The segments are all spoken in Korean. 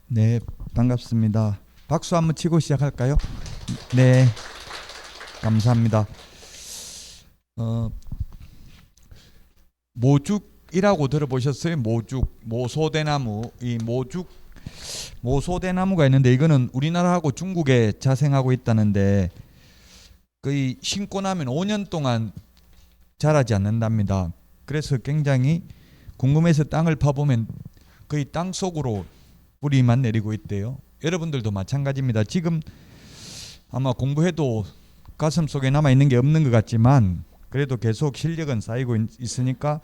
네, 반갑습니다. 박수 한번 치고 시작할까요? 네, 감사합니다. 모죽이라고 들어보셨어요? 모죽, 모소대나무. 이 모소대나무가 있는데 이거는 우리나라하고 중국에 자생하고 있다는데 거의 심고 나면 5년 동안 자라지 않는답니다. 그래서 굉장히 궁금해서 땅을 파보면 거의 땅 속으로 뿌리만 내리고 있대요. 여러분들도 마찬가지입니다. 지금 아마 공부해도 가슴 속에 남아있는 게 없는 것 같지만 그래도 계속 실력은 쌓이고 있으니까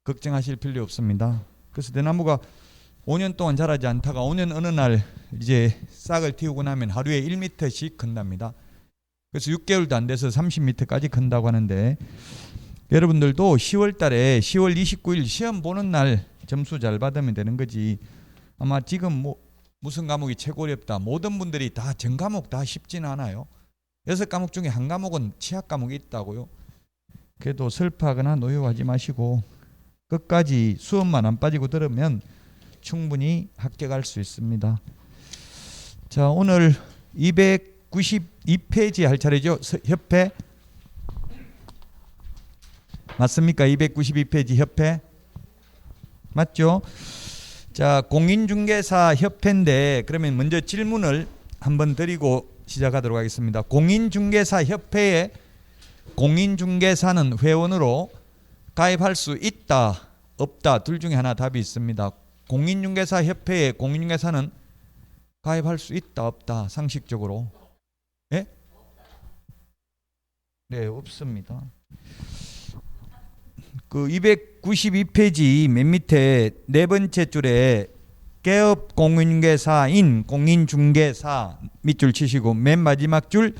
걱정하실 필요 없습니다. 그래서 대나무가 5년 동안 자라지 않다가 5년 어느 날 이제 싹을 틔우고 나면 하루에 1m씩 큰답니다. 그래서 6개월도 안 돼서 30m까지 큰다고 하는데 여러분들도 10월 달에 10월 29일 시험 보는 날 점수 잘 받으면 되는 거지. 아마 지금 무슨 과목이 최고 어렵다. 모든 분들이 다 전 과목 다 쉽지는 않아요. 6과목 중에 한 과목은 취약 과목이 있다고요. 그래도 슬퍼하거나 노여워하지 마시고 끝까지 수업만 안 빠지고 들으면 충분히 합격할 수 있습니다. 자, 오늘 292페이지 할 차례죠. 협회 맞습니까? 292페이지 협회 맞죠? 자, 공인중개사 협회인데 그러면 먼저 질문을 한번 드리고 시작하도록 하겠습니다. 공인중개사 협회에 공인중개사는 회원으로 가입할 수 있다, 없다, 둘 중에 하나 답이 있습니다. 공인중개사 협회에 공인중개사는 가입할 수 있다, 없다, 상식적으로? 예? 네, 없습니다. 그 292페이지 맨 밑에 네 번째 줄에 개업 공인중개사인 공인중개사 밑줄 치시고 맨 마지막 줄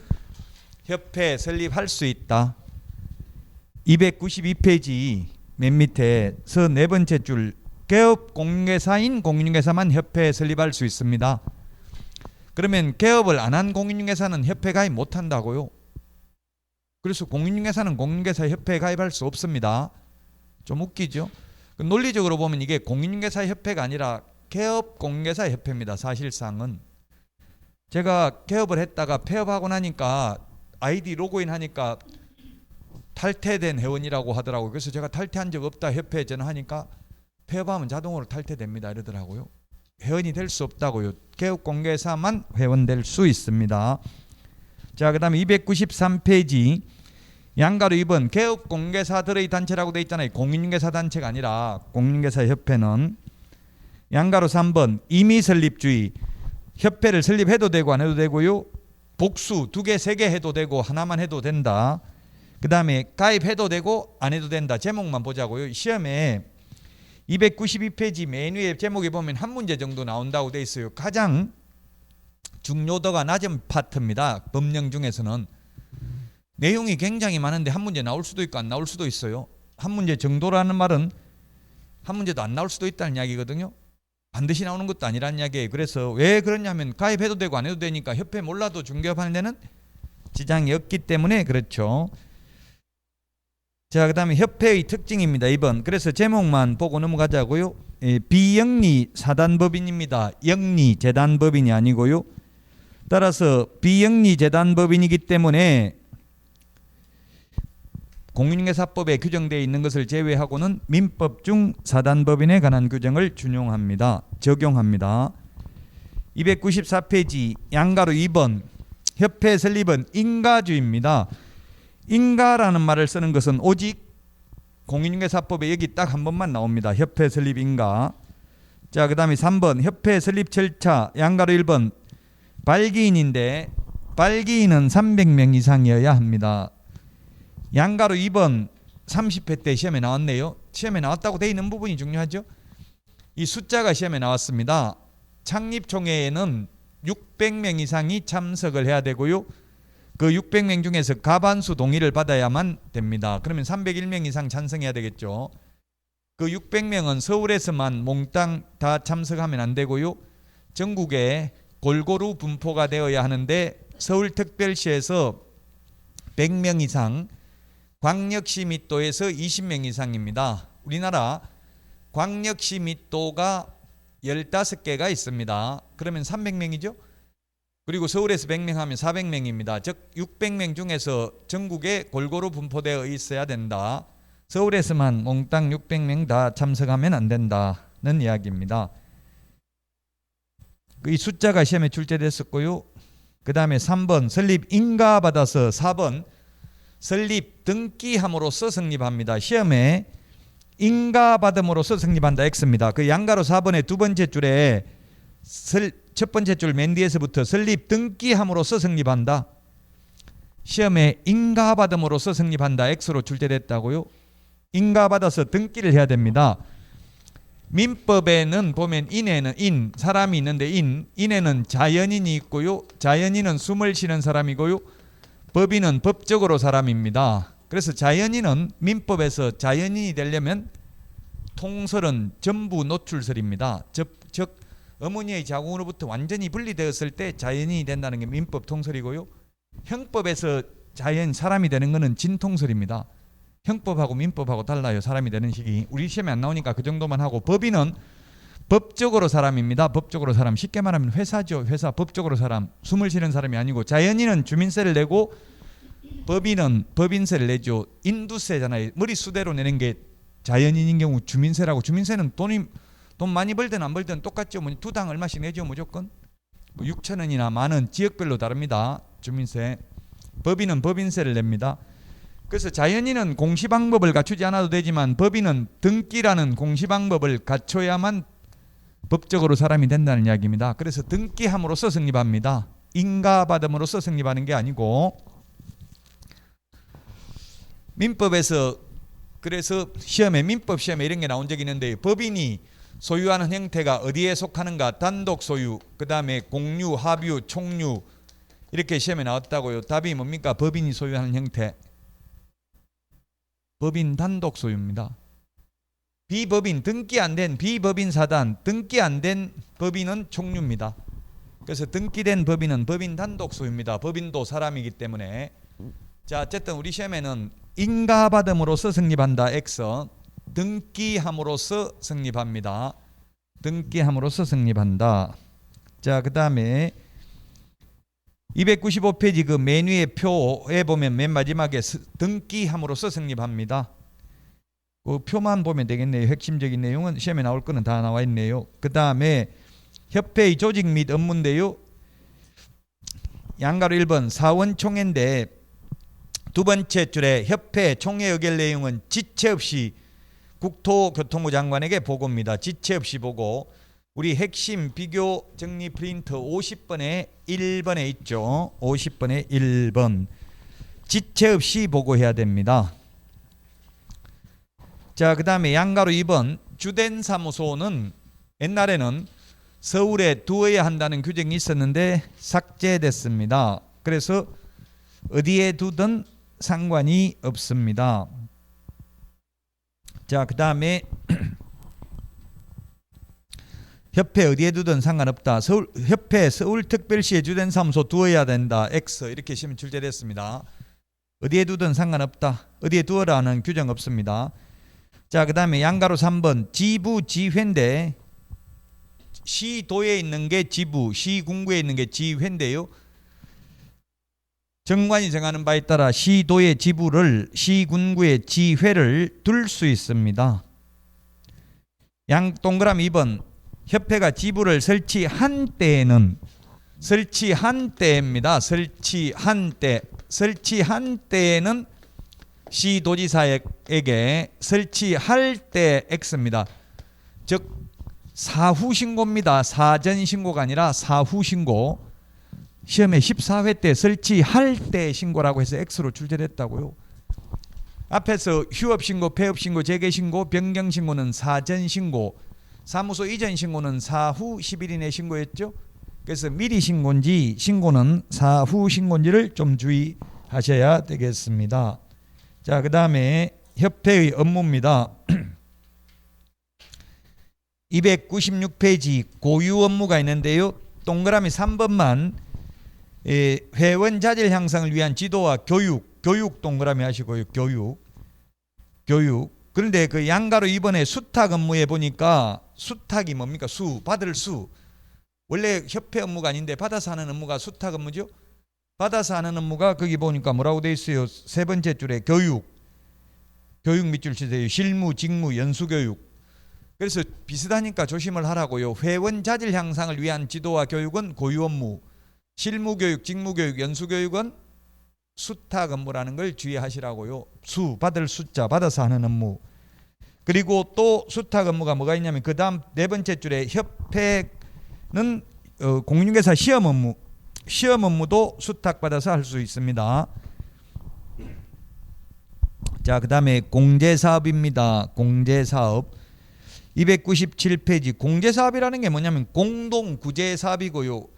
협회 설립할 수 있다. 292페이지 맨 밑에서 네 번째 줄 개업 공인중개사인 공인중개사만 협회 설립할 수 있습니다. 그러면 개업을 안 한 공인중개사는 협회 가입 못 한다고요? 그래서 공인중개사는 공인중개사 협회에 가입할 수 없습니다. 좀 웃기죠? 논리적으로 보면 이게 공인중개사 협회가 아니라 개업 공인중개사 협회입니다. 사실상은 제가 개업을 했다가 폐업하고 나니까 아이디 로그인 하니까 탈퇴된 회원이라고 하더라고요. 그래서 제가 탈퇴한 적 없다 협회에 전화하니까 폐업하면 자동으로 탈퇴됩니다 이러더라고요. 회원이 될 수 없다고요. 개업 공인중개사만 회원 될 수 있습니다. 자, 그 다음에 293페이지 양가로 2번 개업 공인중개사들의 단체라고 되어 있잖아요. 공인중개사 단체가 아니라 공인중개사 협회는. 양가로 3번 임의 설립주의. 협회를 설립해도 되고 안 해도 되고요. 복수 2개, 3개 해도 되고 하나만 해도 된다. 그 다음에 가입해도 되고 안 해도 된다. 제목만 보자고요. 시험에 292페이지 맨 위에 제목에 보면 한 문제 정도 나온다고 되어 있어요. 가장 중요도가 낮은 파트입니다. 법령 중에서는. 내용이 굉장히 많은데 한 문제 나올 수도 있고 안 나올 수도 있어요. 한 문제 정도라는 말은 한 문제도 안 나올 수도 있다는 이야기거든요. 반드시 나오는 것도 아니라는 이야기예요. 그래서 왜 그러냐면 가입해도 되고 안 해도 되니까 협회 몰라도 중개업하는 데는 지장이 없기 때문에 그렇죠. 자, 그 다음에 협회의 특징입니다. 2번. 그래서 제목만 보고 넘어가자고요. 비영리 사단법인입니다. 영리 재단법인이 아니고요. 따라서 비영리 재단법인이기 때문에 공인중개사법에 규정되어 있는 것을 제외하고는 민법 중 사단법인에 관한 규정을 적용합니다. 294페이지 양가로 2번 협회 설립은 인가주의입니다. 인가라는 말을 쓰는 것은 오직 공인중개사법에 여기 딱 한 번만 나옵니다. 협회 설립 인가. 자, 그 다음에 3번 협회 설립 절차 양가로 1번 발기인인데 발기인은 300명 이상이어야 합니다. 양가로 2번 30회 때 시험에 나왔네요. 시험에 나왔다고 되어 있는 부분이 중요하죠. 이 숫자가 시험에 나왔습니다. 창립총회에는 600명 이상이 참석을 해야 되고요. 그 600명 중에서 과반수 동의를 받아야만 됩니다. 그러면 301명 이상 찬성해야 되겠죠. 그 600명은 서울에서만 몽땅 다 참석하면 안 되고요. 전국에 골고루 분포가 되어야 하는데 서울특별시에서 100명 이상, 광역시密도에서 20명 이상입니다. 우리나라 광역시密도가 15개가 있습니다. 그러면 300명이죠. 그리고 서울에서 100명 하면 400명입니다. 즉 600명 중에서 전국에 골고루 분포되어 있어야 된다. 서울에서만 몽땅 600명 다 참석하면 안 된다는 이야기입니다. 이 숫자가 시험에 출제됐었고요. 그 다음에 3번 설립 인가받아서 4번 설립 등기함으로써 성립합니다. 시험에 인가받음으로써 성립한다 X입니다. 그 양가로 4번의 두 번째 줄에 첫 번째 줄 맨 뒤에서부터 설립 등기함으로써 성립한다. 시험에 인가받음으로써 성립한다 X로 출제됐다고요. 인가받아서 등기를 해야 됩니다. 민법에는 보면 인에는 사람이 있는데 인에는 자연인이 있고요. 자연인은 숨을 쉬는 사람이고요. 법인은 법적으로 사람입니다. 그래서 자연인은 민법에서 자연인이 되려면 통설은 전부 노출설입니다. 즉 어머니의 자궁으로부터 완전히 분리되었을 때 자연인이 된다는 게 민법 통설이고요. 형법에서 사람이 되는 것은 진통설입니다. 형법하고 민법하고 달라요. 사람이 되는 식이. 우리 시험에 안 나오니까 그 정도만 하고, 법인은 법적으로 사람입니다. 법적으로 사람. 쉽게 말하면 회사죠. 회사. 법적으로 사람. 숨을 쉬는 사람이 아니고, 자연인은 주민세를 내고 법인은 법인세를 내죠. 인두세잖아요. 머릿수대로 내는 게 자연인인 경우 주민세라고. 주민세는 돈 많이 벌든 안 벌든 똑같죠. 두 당 얼마씩 내죠. 무조건 6,000원이나 만원, 지역별로 다릅니다. 주민세. 법인은 법인세를 냅니다. 그래서 자연인은 공시방법을 갖추지 않아도 되지만 법인은 등기라는 공시방법을 갖춰야만 법적으로 사람이 된다는 이야기입니다. 그래서 등기함으로써 성립합니다. 인가받음으로써 성립하는 게 아니고, 민법에서 그래서 민법 시험에 이런 게 나온 적이 있는데, 법인이 소유하는 형태가 어디에 속하는가? 단독 소유, 그 다음에 공유, 합유, 총유, 이렇게 시험에 나왔다고요. 답이 뭡니까? 법인이 소유하는 형태. 법인 단독 소유입니다. 비법인, 등기 안 된 비법인 사단, 등기 안 된 법인은 총유입니다. 그래서 등기된 법인은 법인 단독 소유입니다. 법인도 사람이기 때문에. 자, 어쨌든 우리 시험에는 인가받음으로써 성립한다 X, 등기함으로써 성립합니다. 등기함으로써 성립한다. 자, 그 다음에 295페이지 그 맨 위에 표에 보면 맨 마지막에 등기함으로써 성립합니다. 그 표만 보면 되겠네요. 핵심적인 내용은 시험에 나올 거는 다 나와 있네요. 그 다음에 협회의 조직 및 업무인데요. 양가로 1번 사원총회인데 두 번째 줄에 협회 총회 의결 내용은 지체 없이 국토교통부 장관에게 보고입니다. 지체 없이 보고. 우리 핵심 비교 정리 프린트 50번에 1번에 있죠. 50번에 1번. 지체 없이 보고해야 됩니다. 자, 그 다음에 양가로 2번 주된 사무소는 옛날에는 서울에 두어야 한다는 규정이 있었는데 삭제됐습니다. 그래서 어디에 두든 상관이 없습니다. 자, 그 다음에 협회 어디에 두든 상관없다. 협회 서울특별시에 주된 사무소 두어야 된다. X 이렇게 시험 출제됐습니다. 어디에 두든 상관없다. 어디에 두어라는 규정 없습니다. 자, 그 다음에 양가로 3번 지부지회인데 시도에 있는 게 지부, 시군구에 있는 게 지회인데요. 정관이 정하는 바에 따라 시도의 지부를 시군구의 지회를 둘 수 있습니다. 양 동그라미 2번 협회가 지부를 설치한 때에는 설치한 때입니다. 설치한 때에는 시도지사에게 설치할 때 X입니다. 즉 사후 신고입니다. 사전 신고가 아니라 사후 신고. 시험에 14회 때 설치할 때 신고라고 해서 X로 출제됐다고요. 앞에서 휴업 신고, 폐업 신고, 재개 신고, 변경 신고는 사전 신고, 사무소 이전 신고는 사후 10일 이내 신고였죠. 그래서 미리 신고인지 신고는 사후 신고인지를 좀 주의하셔야 되겠습니다. 자, 그 다음에 협회의 업무입니다. 296페이지 고유 업무가 있는데요. 동그라미 3번만 회원 자질 향상을 위한 지도와 교육 동그라미 하시고요. 교육. 그런데 그 양가로 이번에 수탁 업무에 보니까 수탁이 뭡니까? 받을 수. 원래 협회 업무가 아닌데 받아서 하는 업무가 수탁 업무죠. 받아서 하는 업무가 거기 보니까 뭐라고 돼 있어요? 세 번째 줄에 교육 밑줄 치세요. 실무, 직무, 연수교육. 그래서 비슷하니까 조심을 하라고요. 회원 자질 향상을 위한 지도와 교육은 고유 업무, 실무교육, 직무교육, 연수교육은 수탁 업무라는 걸 주의하시라고요. 받을 숫자, 받아서 하는 업무. 그리고 또 수탁 업무가 뭐가 있냐면 그 다음 네 번째 줄에 협회는 공인중개사 시험 업무도 수탁받아서 할 수 있습니다. 자, 그 다음에 공제사업입니다. 공제사업 297페이지. 공제사업이라는 게 뭐냐면 공동구제사업이고요.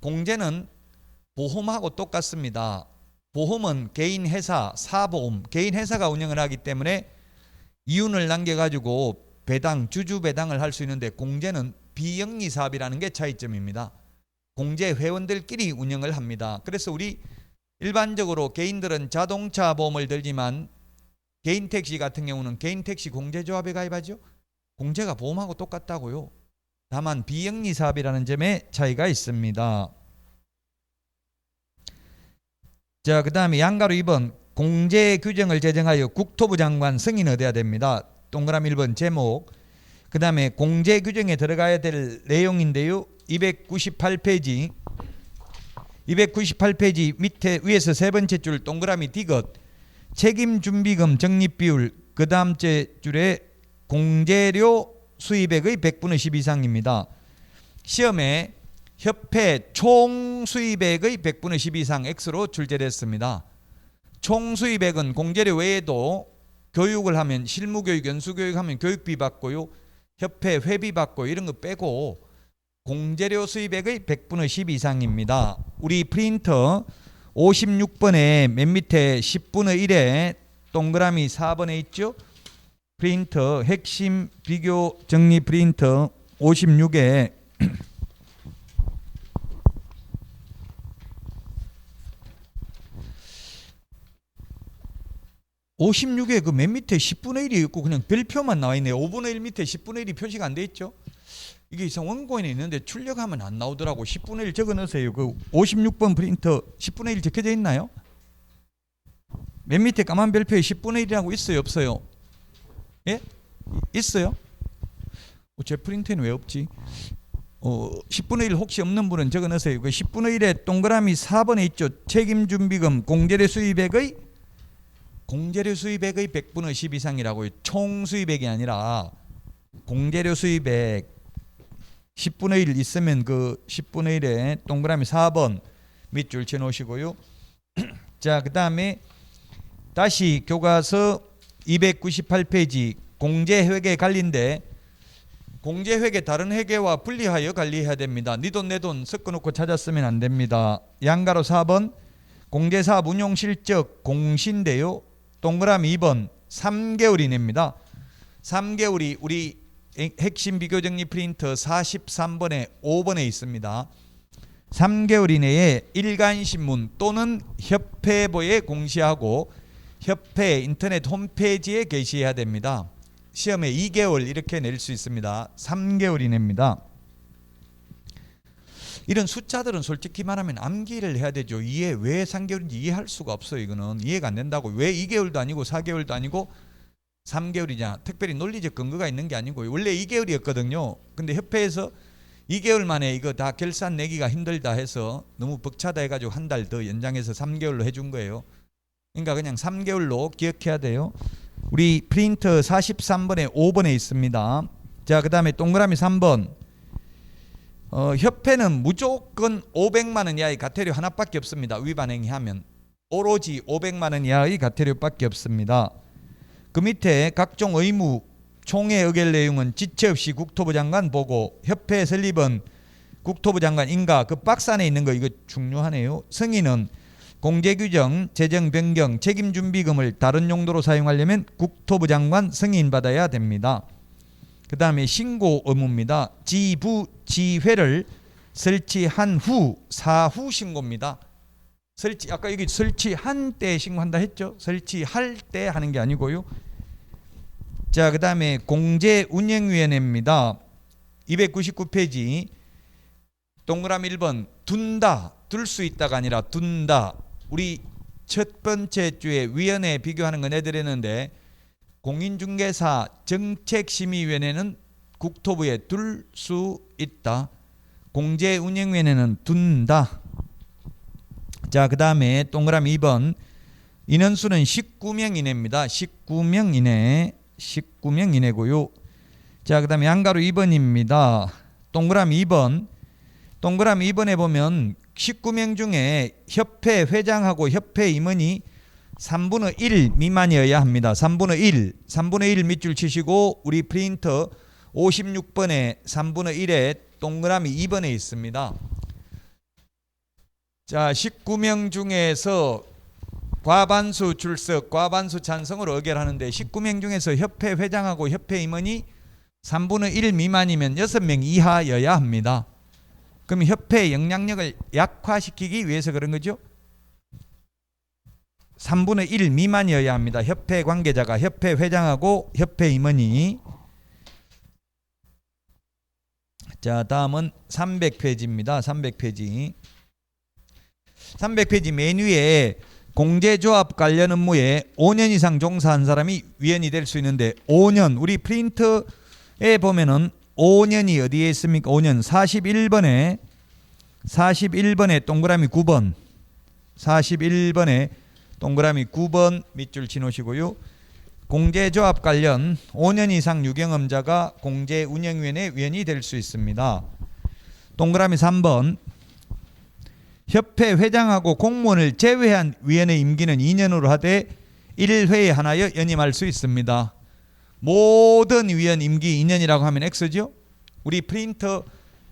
공제는 보험하고 똑같습니다. 보험은 개인 회사, 사보험, 개인 회사가 운영을 하기 때문에 이윤을 남겨가지고 주주 배당을 할 수 있는데 공제는 비영리 사업이라는 게 차이점입니다. 공제 회원들끼리 운영을 합니다. 그래서 우리 일반적으로 개인들은 자동차 보험을 들지만 개인 택시 같은 경우는 개인 택시 공제조합에 가입하죠. 공제가 보험하고 똑같다고요. 다만 비영리 사업이라는 점에 차이가 있습니다. 자, 그 다음에 양가로 2번 공제 규정을 제정하여 국토부 장관 승인 얻어야 됩니다. 동그라미 1번 제목. 그 다음에 공제 규정에 들어가야 될 내용인데요. 298페이지 밑에 위에서 세 번째 줄 동그라미 디귿 책임준비금 적립비율 그 다음 줄에 공제료 수입액의 100분의 10 이상입니다. 시험에 협회 총 수입액의 100분의 10 이상 X로 출제됐습니다. 총 수입액은 공제료 외에도 교육을 하면 실무교육, 연수교육 하면 교육비 받고요. 협회 회비 받고 이런 거 빼고 공제료 수입액의 100분의 10 이상입니다. 우리 프린터 56번에 맨 밑에 10분의 1에 동그라미 4번에 있죠. 프린터 핵심 비교 정리 프린터 56에 56에 그 맨 밑에 10분의 1이 있고 그냥 별표만 나와 있네요. 5분의 1 밑에 10분의 1이 표시가 안 돼 있죠. 이게 이상 원고에는 있는데 출력하면 안 나오더라고. 10분의 1 적어 넣으세요. 그 56번 프린터 10분의 1 적혀져 있나요? 맨 밑에 까만 별표에 10분의 1이라고 있어요, 없어요? 예? 있어요? 제 프린터에는 왜 없지? 10분의 1 혹시 없는 분은 적어 넣으세요. 그 10분의 1에 동그라미 4번에 있죠. 책임준비금 공제료 수입액의 100분의 10 이상이라고요. 총 수입액이 아니라 공제료 수입액 10분의 1 있으면 그 10분의 1에 동그라미 4번 밑줄 쳐 놓으시고요. 자, 그 다음에 다시 교과서 298페이지 공제회계 관리인데 공제회계 다른 회계와 분리하여 관리해야 됩니다. 네 돈 내 돈 섞어놓고 찾았으면 안 됩니다. 양가로 4번 공제사업 운용실적 공시인데요. 동그라미 2번 3개월 이내입니다. 3개월이 우리 핵심 비교정리 프린터 43번에 5번에 있습니다. 3개월 이내에 일간신문 또는 협회보에 공시하고 협회 인터넷 홈페이지에 게시해야 됩니다. 시험에 2개월 이렇게 낼 수 있습니다. 3개월 이내입니다. 이런 숫자들은 솔직히 말하면 암기를 해야 되죠. 이해 왜 3개월인지 이해할 수가 없어요. 이거는 이해가 안 된다고. 왜 2개월도 아니고 4개월도 아니고 3개월이냐. 특별히 논리적 근거가 있는 게 아니고 원래 2개월이었거든요. 근데 협회에서 2개월 만에 이거 다 결산 내기가 힘들다 해서 너무 벅차다 해가지고 한 달 더 연장해서 3개월로 해준 거예요. 그러니까 그냥 3개월로 기억해야 돼요. 우리 프린터 43번에 5번에 있습니다. 자, 그 다음에 동그라미 3번 협회는 무조건 500만 원 이하의 과태료 하나밖에 없습니다. 위반 행위하면 오로지 500만 원 이하의 과태료밖에 없습니다. 그 밑에 각종 의무 총회 의결 내용은 지체 없이 국토부 장관 보고 협회 설립은 국토부 장관 인가 그 박스 안에 있는 거 이거 중요하네요. 승인은 공제규정, 재정 변경, 책임준비금을 다른 용도로 사용하려면 국토부 장관 승인받아야 됩니다. 그 다음에 신고 의무입니다. 지회를 설치한 후 사후 신고입니다. 아까 여기 설치한 때 신고한다 했죠. 설치할 때 하는 게 아니고요. 자, 그다음에 공제운영위원회입니다. 299페이지 동그라미 1번 둔다, 둘 수 있다가 아니라 둔다. 우리 첫 번째 주에 위원회 비교하는 거 내드렸는데 공인중개사 정책심의위원회는 국토부에 둘 수 있다. 공제운영위원회는 둔다. 자, 그 다음에 동그라미 2번 인원수는 19명 이내입니다. 19명 이내, 19명 이내고요. 자, 그 다음에 양가로 2번입니다. 동그라미 2번, 동그라미 2번에 보면 19명 중에 협회 회장하고 협회 임원이 3분의 1 미만이어야 합니다. 3분의 1 밑줄 치시고 우리 프린터 56번에 3분의 1에 동그라미 2번에 있습니다. 자, 19명 중에서 과반수 출석, 과반수 찬성으로 의결하는데 19명 중에서 협회 회장하고 협회 임원이 3분의 1 미만이면 6명 이하여야 합니다. 그럼 협회의 영향력을 약화시키기 위해서 그런 거죠. 3분의 1 미만이어야 합니다. 협회 관계자가, 협회 회장하고 협회 임원이. 자, 다음은 300페이지입니다. 300페이지 맨 위에 공제조합 관련 업무에 5년 이상 종사한 사람이 위원이 될 수 있는데 5년, 우리 프린트에 보면은 5년이 어디에 있습니까? 5년 41번에 동그라미 9번, 41번에 동그라미 9번 밑줄 치놓으시고요. 공제조합 관련 5년 이상 유경험자가 공제운영위원회 위원이 될 수 있습니다. 동그라미 3번 협회 회장하고 공무원을 제외한 위원회 임기는 2년으로 하되 1회에 하나여 연임할 수 있습니다. 모든 위원 임기 2년이라고 하면 X죠. 우리 프린터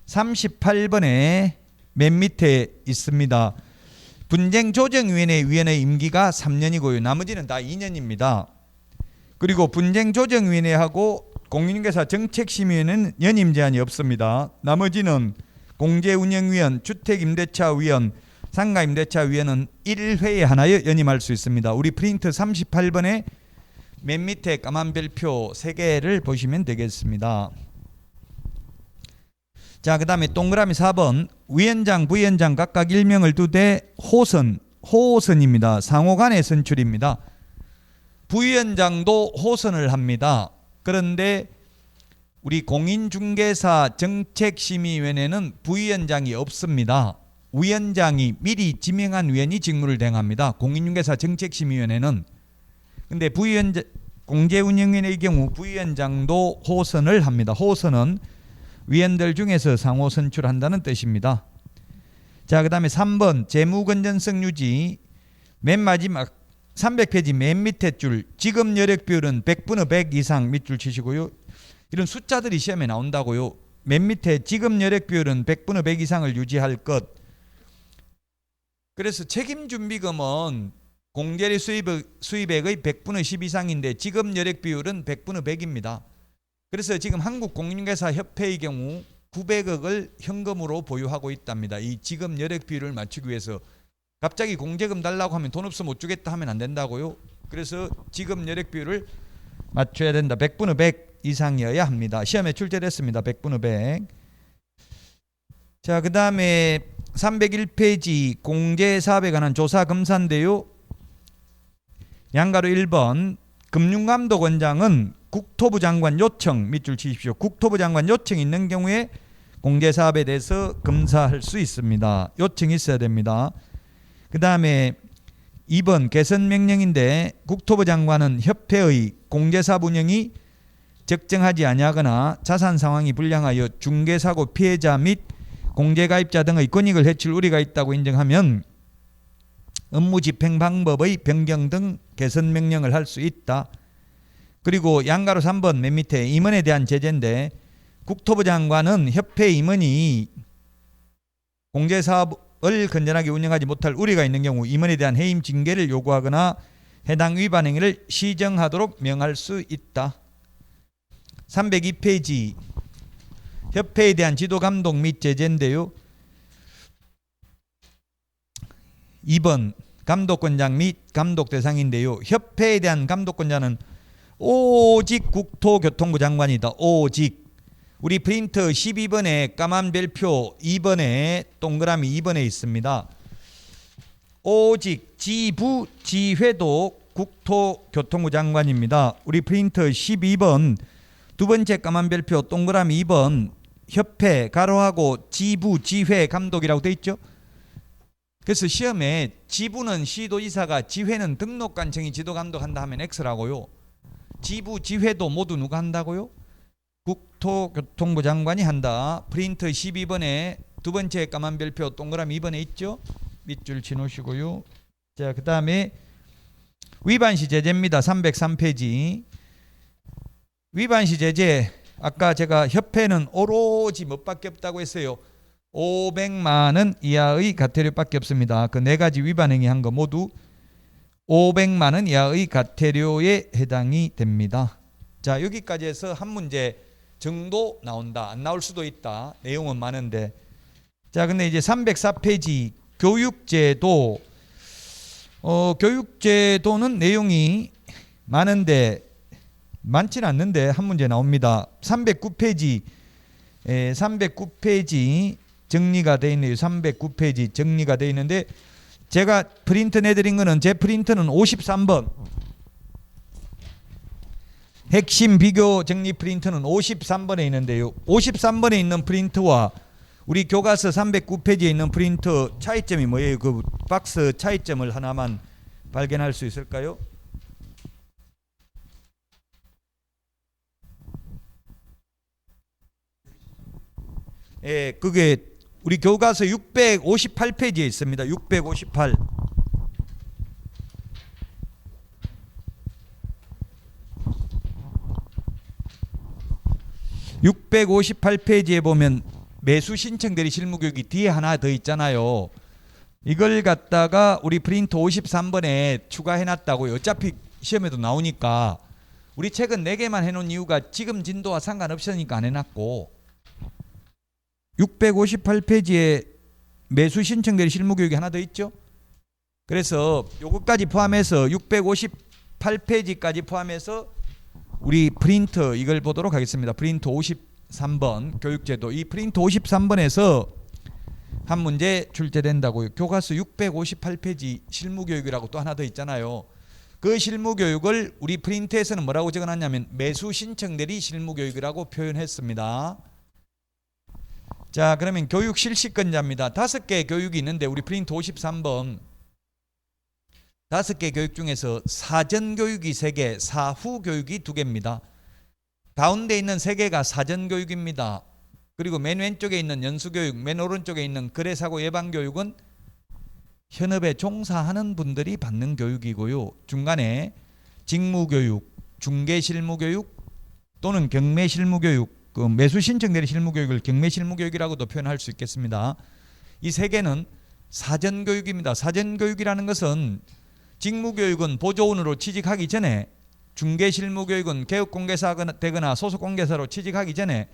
38번에 맨 밑에 있습니다. 분쟁조정위원회 위원회 임기가 3년이고요. 나머지는 다 2년입니다. 그리고 분쟁조정위원회하고 공인중개사 정책심의위원회는 연임 제한이 없습니다. 나머지는 공제운영위원, 주택임대차위원, 상가임대차위원은 1회에 하나여 연임할 수 있습니다. 우리 프린트 38번에 맨 밑에 까만 별표 3개를 보시면 되겠습니다. 자, 그 다음에 동그라미 4번 위원장, 부위원장 각각 1명을 두되 호선입니다. 상호간의 선출입니다. 부위원장도 호선을 합니다. 그런데 우리 공인중개사 정책심의위원회는 부위원장이 없습니다. 위원장이 미리 지명한 위원이 직무를 대행합니다. 공인중개사 정책심의위원회는. 근데 공제운영위원회의 경우 부위원장도 호선을 합니다. 호선은 위원들 중에서 상호 선출한다는 뜻입니다. 자, 그 다음에 3번 재무건전성 유지, 맨 마지막 300페이지 맨 밑에 줄 지급 여력 비율은 100분의 100 이상 밑줄 치시고요. 이런 숫자들이 시험에 나온다고요. 맨 밑에 지급 여력 비율은 100분의 100 이상을 유지할 것. 그래서 책임준비금은 공제리 수입액의 100분의 10 이상인데 지급 여력 비율은 100분의 100입니다. 그래서 지금 한국공인중개사협회의 경우 900억을 현금으로 보유하고 있답니다. 이 지급 여력 비율을 맞추기 위해서 갑자기 공제금 달라고 하면 돈 없어 못 주겠다 하면 안 된다고요. 그래서 지급 여력 비율을 맞춰야 된다. 100분의 100 이상이어야 합니다. 시험에 출제됐습니다. 100분의 100. 자, 그 다음에 301페이지 공제사업에 관한 조사 검사인데요. 양가로 1번 금융감독원장은 국토부 장관 요청 밑줄 치십시오. 국토부 장관 요청이 있는 경우에 공제사업에 대해서 검사할 수 있습니다. 요청이 있어야 됩니다. 그 다음에 2번 개선명령인데 국토부 장관은 협회의 공제사업 운영이 적정하지 아니하거나 자산 상황이 불량하여 중개사고 피해자 및 공제가입자 등의 권익을 해칠 우려가 있다고 인정하면 업무 집행 방법의 변경 등 개선 명령을 할 수 있다. 그리고 양가로 3번 맨 밑에 임원에 대한 제재인데 국토부 장관은 협회 임원이 공제사업을 건전하게 운영하지 못할 우려가 있는 경우 임원에 대한 해임 징계를 요구하거나 해당 위반 행위를 시정하도록 명할 수 있다. 302페이지 협회에 대한 지도 감독 및 제재인데요. 2번 감독권장 및 감독 대상인데요. 협회에 대한 감독권자는 오직 국토교통부 장관이다. 오직. 우리 프린터 12번에 까만 별표 2번에 동그라미 2번에 있습니다. 오직 지부지회도 국토교통부 장관입니다. 우리 프린터 12번 두 번째 까만 별표 동그라미 2번 협회 가로하고 지부지회 감독이라고 돼 있죠. 그래서 시험에 지부는 시도지사가, 지회는 등록관청이 지도감독한다 하면 X라고요. 지부지회도 모두 누가 한다고요? 국토교통부 장관이 한다. 프린터 12번에 두 번째 까만 별표 동그라미 2번에 있죠. 밑줄 치놓으시고요. 자, 그 다음에 위반시 제재입니다. 303페이지. 위반시 제재. 아까 제가 협회는 오로지 뭐밖에 없다고 했어요. 500만 원 이하의 과태료밖에 없습니다. 그 네 가지 위반 행위 한 거 모두 500만 원 이하의 과태료에 해당이 됩니다. 자, 여기까지 해서 한 문제 정도 나온다. 안 나올 수도 있다. 내용은 많은데. 자, 근데 이제 304페이지 교육제도. 교육제도는 내용이 많은데 많지는 않는데 한 문제 나옵니다. 309페이지 309페이지 정리가 되어 있네요. 309페이지 정리가 되어 있는데 제가 프린트 내드린 거는 제 프린트는 53번 핵심 비교 정리 프린트는 53번에 있는데요. 53번에 있는 프린트와 우리 교과서 309페이지에 있는 프린트 차이점이 뭐예요? 그 박스 차이점을 하나만 발견할 수 있을까요? 예, 그게 우리 교과서 658페이지에 있습니다. 658. 658페이지에 보면 매수 신청 대리 실무 교육이 뒤에 하나 더 있잖아요. 이걸 갖다가 우리 프린트 53번에 추가해 놨다고요. 어차피 시험에도 나오니까. 우리 책은 4개만 해놓은 이유가 지금 진도와 상관없으니까 안 해놨고, 658페이지에 매수 신청 대리 실무 교육이 하나 더 있죠. 그래서 요것까지 포함해서 658페이지까지 포함해서 우리 프린트 이걸 보도록 하겠습니다. 프린트 53번 교육제도. 이 프린트 53번에서 한 문제 출제된다고요. 교과서 658페이지 실무교육이라고 또 하나 더 있잖아요. 그 실무교육을 우리 프린트에서는 뭐라고 적어놨냐면 매수 신청 대리 실무교육이라고 표현했습니다. 자, 그러면 교육 실시권자입니다. 5개 교육이 있는데 우리 프린트 53번 5개 교육 중에서 사전 교육이 3개, 사후 교육이 2개입니다. 가운데 있는 3개가 사전 교육입니다. 그리고 맨 왼쪽에 있는 연수교육, 맨 오른쪽에 있는 거래사고 예방교육은 현업에 종사하는 분들이 받는 교육이고요. 중간에 직무교육, 중개실무교육 또는 경매실무교육, 그 매수신청대리 실무교육을 경매실무교육이라고도 표현할 수 있겠습니다. 이 3개는 사전교육입니다. 사전교육이라는 것은 직무교육은 보조원으로 취직하기 전에, 중개실무교육은 개업공개사가 되거나 소속공개사로 취직하기 전에,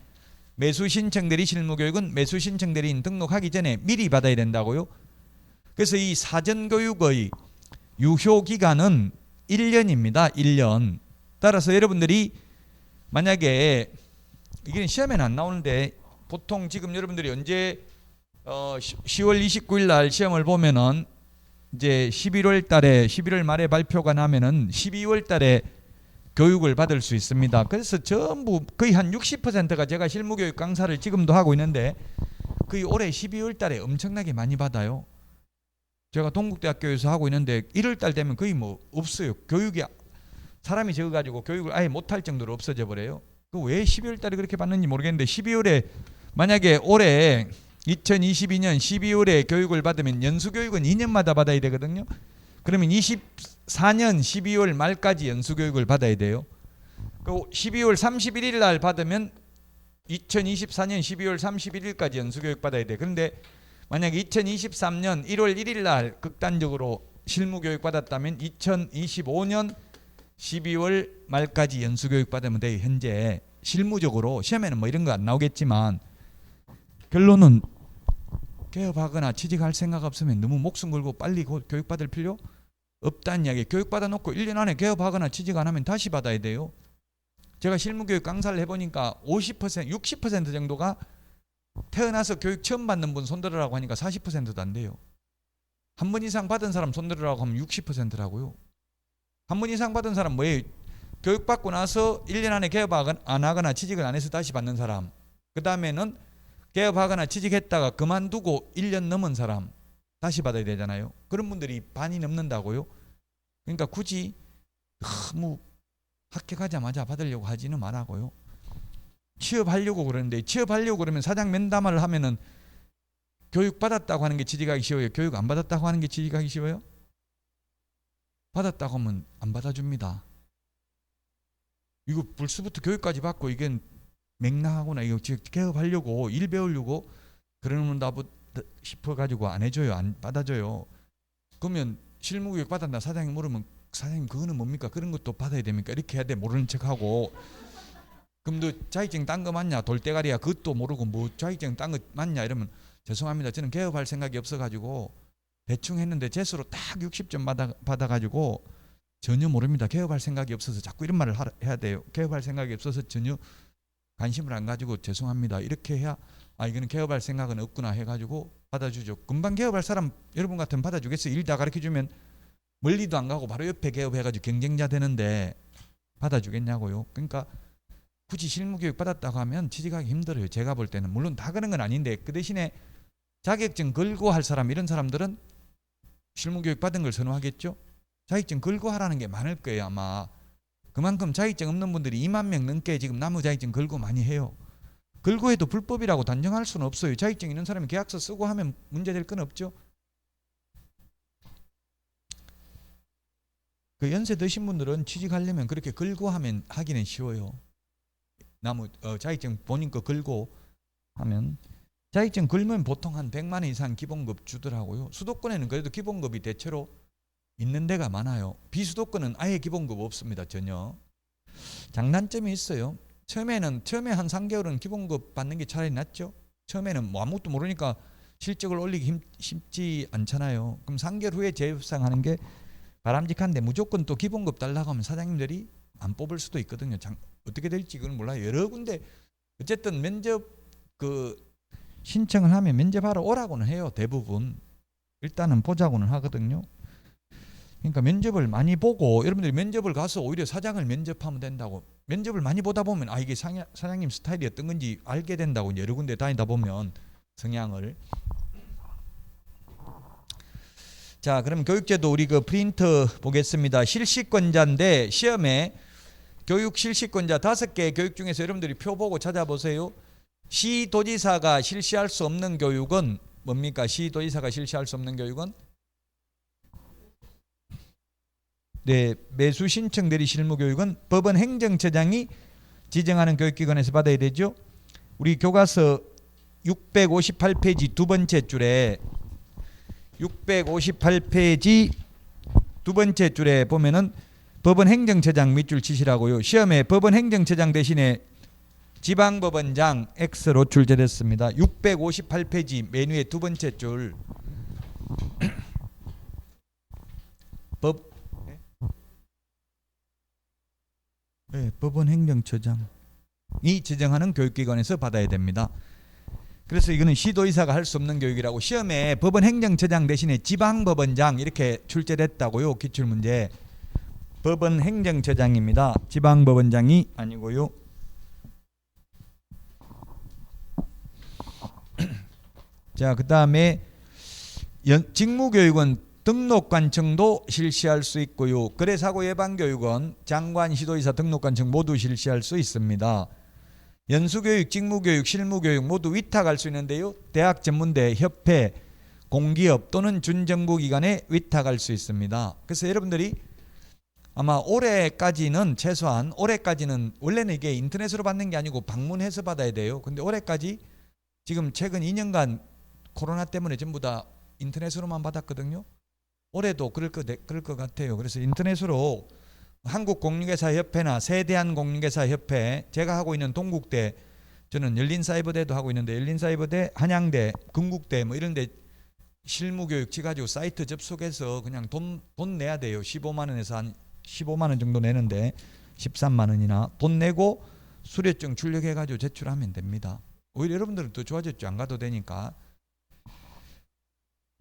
매수신청대리 실무교육은 매수신청대리인 등록하기 전에 미리 받아야 된다고요. 그래서 이 사전교육의 유효기간은 1년입니다. 1년. 따라서 여러분들이 만약에 이게 시험에는 안 나오는데 보통 지금 여러분들이 언제 10월 29일 날 시험을 보면은 이제 11월 달에 11월 말에 발표가 나면은 12월 달에 교육을 받을 수 있습니다. 그래서 전부 거의 한 60%가 제가 실무교육 강사를 지금도 하고 있는데 거의 올해 12월 달에 엄청나게 많이 받아요. 제가 동국대학교에서 하고 있는데 1월 달 되면 거의 뭐 없어요. 교육이 사람이 적어가지고 교육을 아예 못할 정도로 없어져 버려요. 그 왜 12월 달에 그렇게 받는지 모르겠는데 12월에 만약에 올해 2022년 12월에 교육을 받으면 연수교육은 2년마다 받아야 되거든요. 그러면 24년 12월 말까지 연수교육을 받아야 돼요. 그 12월 31일 날 받으면 2024년 12월 31일까지 연수교육 받아야 돼. 그런데 만약에 2023년 1월 1일 날 극단적으로 실무교육 받았다면 2025년 12월 말까지 연수교육 받으면 돼요. 현재 실무적으로 시험에는 뭐 이런 거 안 나오겠지만 결론은 개업하거나 취직할 생각 없으면 너무 목숨 걸고 빨리 교육받을 필요 없다는 이야기. 교육받아 놓고 1년 안에 개업하거나 취직 안 하면 다시 받아야 돼요. 제가 실무교육 강사를 해보니까 50%, 60% 정도가 태어나서 교육 처음 받는 분 손들으라고 하니까 40%도 안 돼요. 한 번 이상 받은 사람 손들으라고 하면 60%라고요. 한 번 이상 받은 사람 뭐예요? 교육받고 나서 1년 안에 개업 안 하거나 취직을 안 해서 다시 받는 사람. 그 다음에는 개업하거나 취직했다가 그만두고 1년 넘은 사람 다시 받아야 되잖아요. 그런 분들이 반이 넘는다고요. 그러니까 굳이 너무 합격하자마자 받으려고 하지는 말라고요. 취업하려고 그러는데, 취업하려고 그러면 사장 면담을 하면은 교육 받았다고 하는 게 취직하기 쉬워요? 교육 안 받았다고 하는 게 취직하기 쉬워요? 받았다고 하면 안 받아줍니다. 이거 벌써부터 교육까지 받고 이게 맥락하구나. 이거 개업하려고 일 배우려고 그러는다 싶어가지고 안 해줘요. 안 받아줘요. 그러면 실무교육 받았나 사장이 물으면 사장님 그거는 뭡니까? 그런 것도 받아야 됩니까? 이렇게 해야 돼. 모르는 척하고. 그럼 너 자격증 딴 거 맞냐? 돌대가리야. 그것도 모르고 뭐 자격증 딴 거 맞냐? 이러면 죄송합니다. 저는 개업할 생각이 없어가지고 대충 했는데 재수로 딱 60점 받아가지고 전혀 모릅니다. 개업할 생각이 없어서 자꾸 이런 말을 해야 돼요. 개업할 생각이 없어서 전혀 관심을 안 가지고 죄송합니다. 이렇게 해야 이거는 개업할 생각은 없구나 해가지고 받아주죠. 금방 개업할 사람 여러분 같으면 받아주겠어요. 일 다 가르쳐주면 멀리도 안 가고 바로 옆에 개업해가지고 경쟁자 되는데 받아주겠냐고요. 그러니까 굳이 실무교육 받았다고 하면 취직하기 힘들어요. 제가 볼 때는. 물론 다 그런 건 아닌데 그 대신에 자격증 걸고 할 사람 이런 사람들은 실무교육 받은 걸 선호하겠죠. 자격증 걸고 하라는 게 많을 거예요. 아마 그만큼 자격증 없는 분들이 2만 명 넘게 지금 나무 자격증 걸고 많이 해요. 걸고 해도 불법이라고 단정할 수는 없어요. 자격증 있는 사람이 계약서 쓰고 하면 문제될 건 없죠. 그 연세 드신 분들은 취직하려면 그렇게 걸고 하면 하기는 쉬워요. 나무 자격증 본인 거 걸고 하면 자격증 걸면 보통 한 100만 원 이상 기본급 주더라고요. 수도권에는 그래도 기본급이 대체로 있는 데가 많아요. 비수도권은 아예 기본급 없습니다. 전혀. 장단점이 있어요. 처음에 한 3개월은 기본급 받는 게 차라리 낫죠. 처음에는 뭐 아무것도 모르니까 실적을 올리기 쉽지 않잖아요. 그럼 3개월 후에 재협상하는 게 바람직한데 무조건 또 기본급 달라고 하면 사장님들이 안 뽑을 수도 있거든요. 어떻게 될지 그건 몰라요. 여러 군데 어쨌든 면접 신청을 하면 면접하러 오라고는 해요. 대부분 일단은 보자고는 하거든요. 그러니까 면접을 많이 보고 여러분들이 면접을 가서 오히려 사장을 면접하면 된다고. 면접을 많이 보다 보면 이게 사장님 스타일이 어떤 건지 알게 된다고. 여러 군데 다니다 보면 성향을. 자, 그럼 교육제도 우리 그 프린트 보겠습니다. 실시권자인데 시험에 교육 실시권자 5개 교육 중에서 여러분들이 표 보고 찾아보세요. 시도지사가 실시할 수 없는 교육은 뭡니까? 시도지사가 실시할 수 없는 교육은? 네, 매수 신청 대리 실무 교육은 법원 행정처장이 지정하는 교육기관에서 받아야 되죠. 우리 교과서 658페이지 두 번째 줄에 658페이지 두 번째 줄에 보면은 법원 행정처장 밑줄 치시라고요. 시험에 법원 행정처장 대신에 지방법원장 X로 출제됐습니다. 658페이지 메뉴의 두 번째 줄. 법원 행정처장이 지정하는 교육기관에서 받아야 됩니다. 그래서 이거는 시도의사가 할 수 없는 교육이라고. 시험에 법원 행정처장 대신에 지방법원장 이렇게 출제됐다고요. 기출문제. 법원 행정처장입니다. 지방법원장이 아니고요. 자, 그 다음에 직무교육은 등록관청도 실시할 수 있고요. 거래사고 예방교육은 장관, 시도의사, 등록관청 모두 실시할 수 있습니다. 연수교육, 직무교육, 실무교육 모두 위탁할 수 있는데요. 대학 전문대, 협회, 공기업 또는 준정부기관에 위탁할 수 있습니다. 그래서 여러분들이 아마 올해까지는 최소한 올해까지는 원래는 이게 인터넷으로 받는 게 아니고 방문해서 받아야 돼요. 근데 올해까지 지금 최근 2년간 코로나 때문에 전부 다 인터넷으로만 받았거든요. 올해도 그럴 것 같아요. 그래서 인터넷으로 한국공인중개사협회나 세대한공인중개사협회, 제가 하고 있는 동국대, 저는 열린사이버대도 하고 있는데 열린사이버대, 한양대, 건국대 뭐 이런 데 실무교육치 가지고 사이트 접속해서 그냥 돈 내야 돼요. 15만 원에서 한 15만 원 정도 내는데 13만 원이나 돈 내고 수료증 출력해 가지고 제출하면 됩니다. 오히려 여러분들은 더 좋아졌죠. 안 가도 되니까.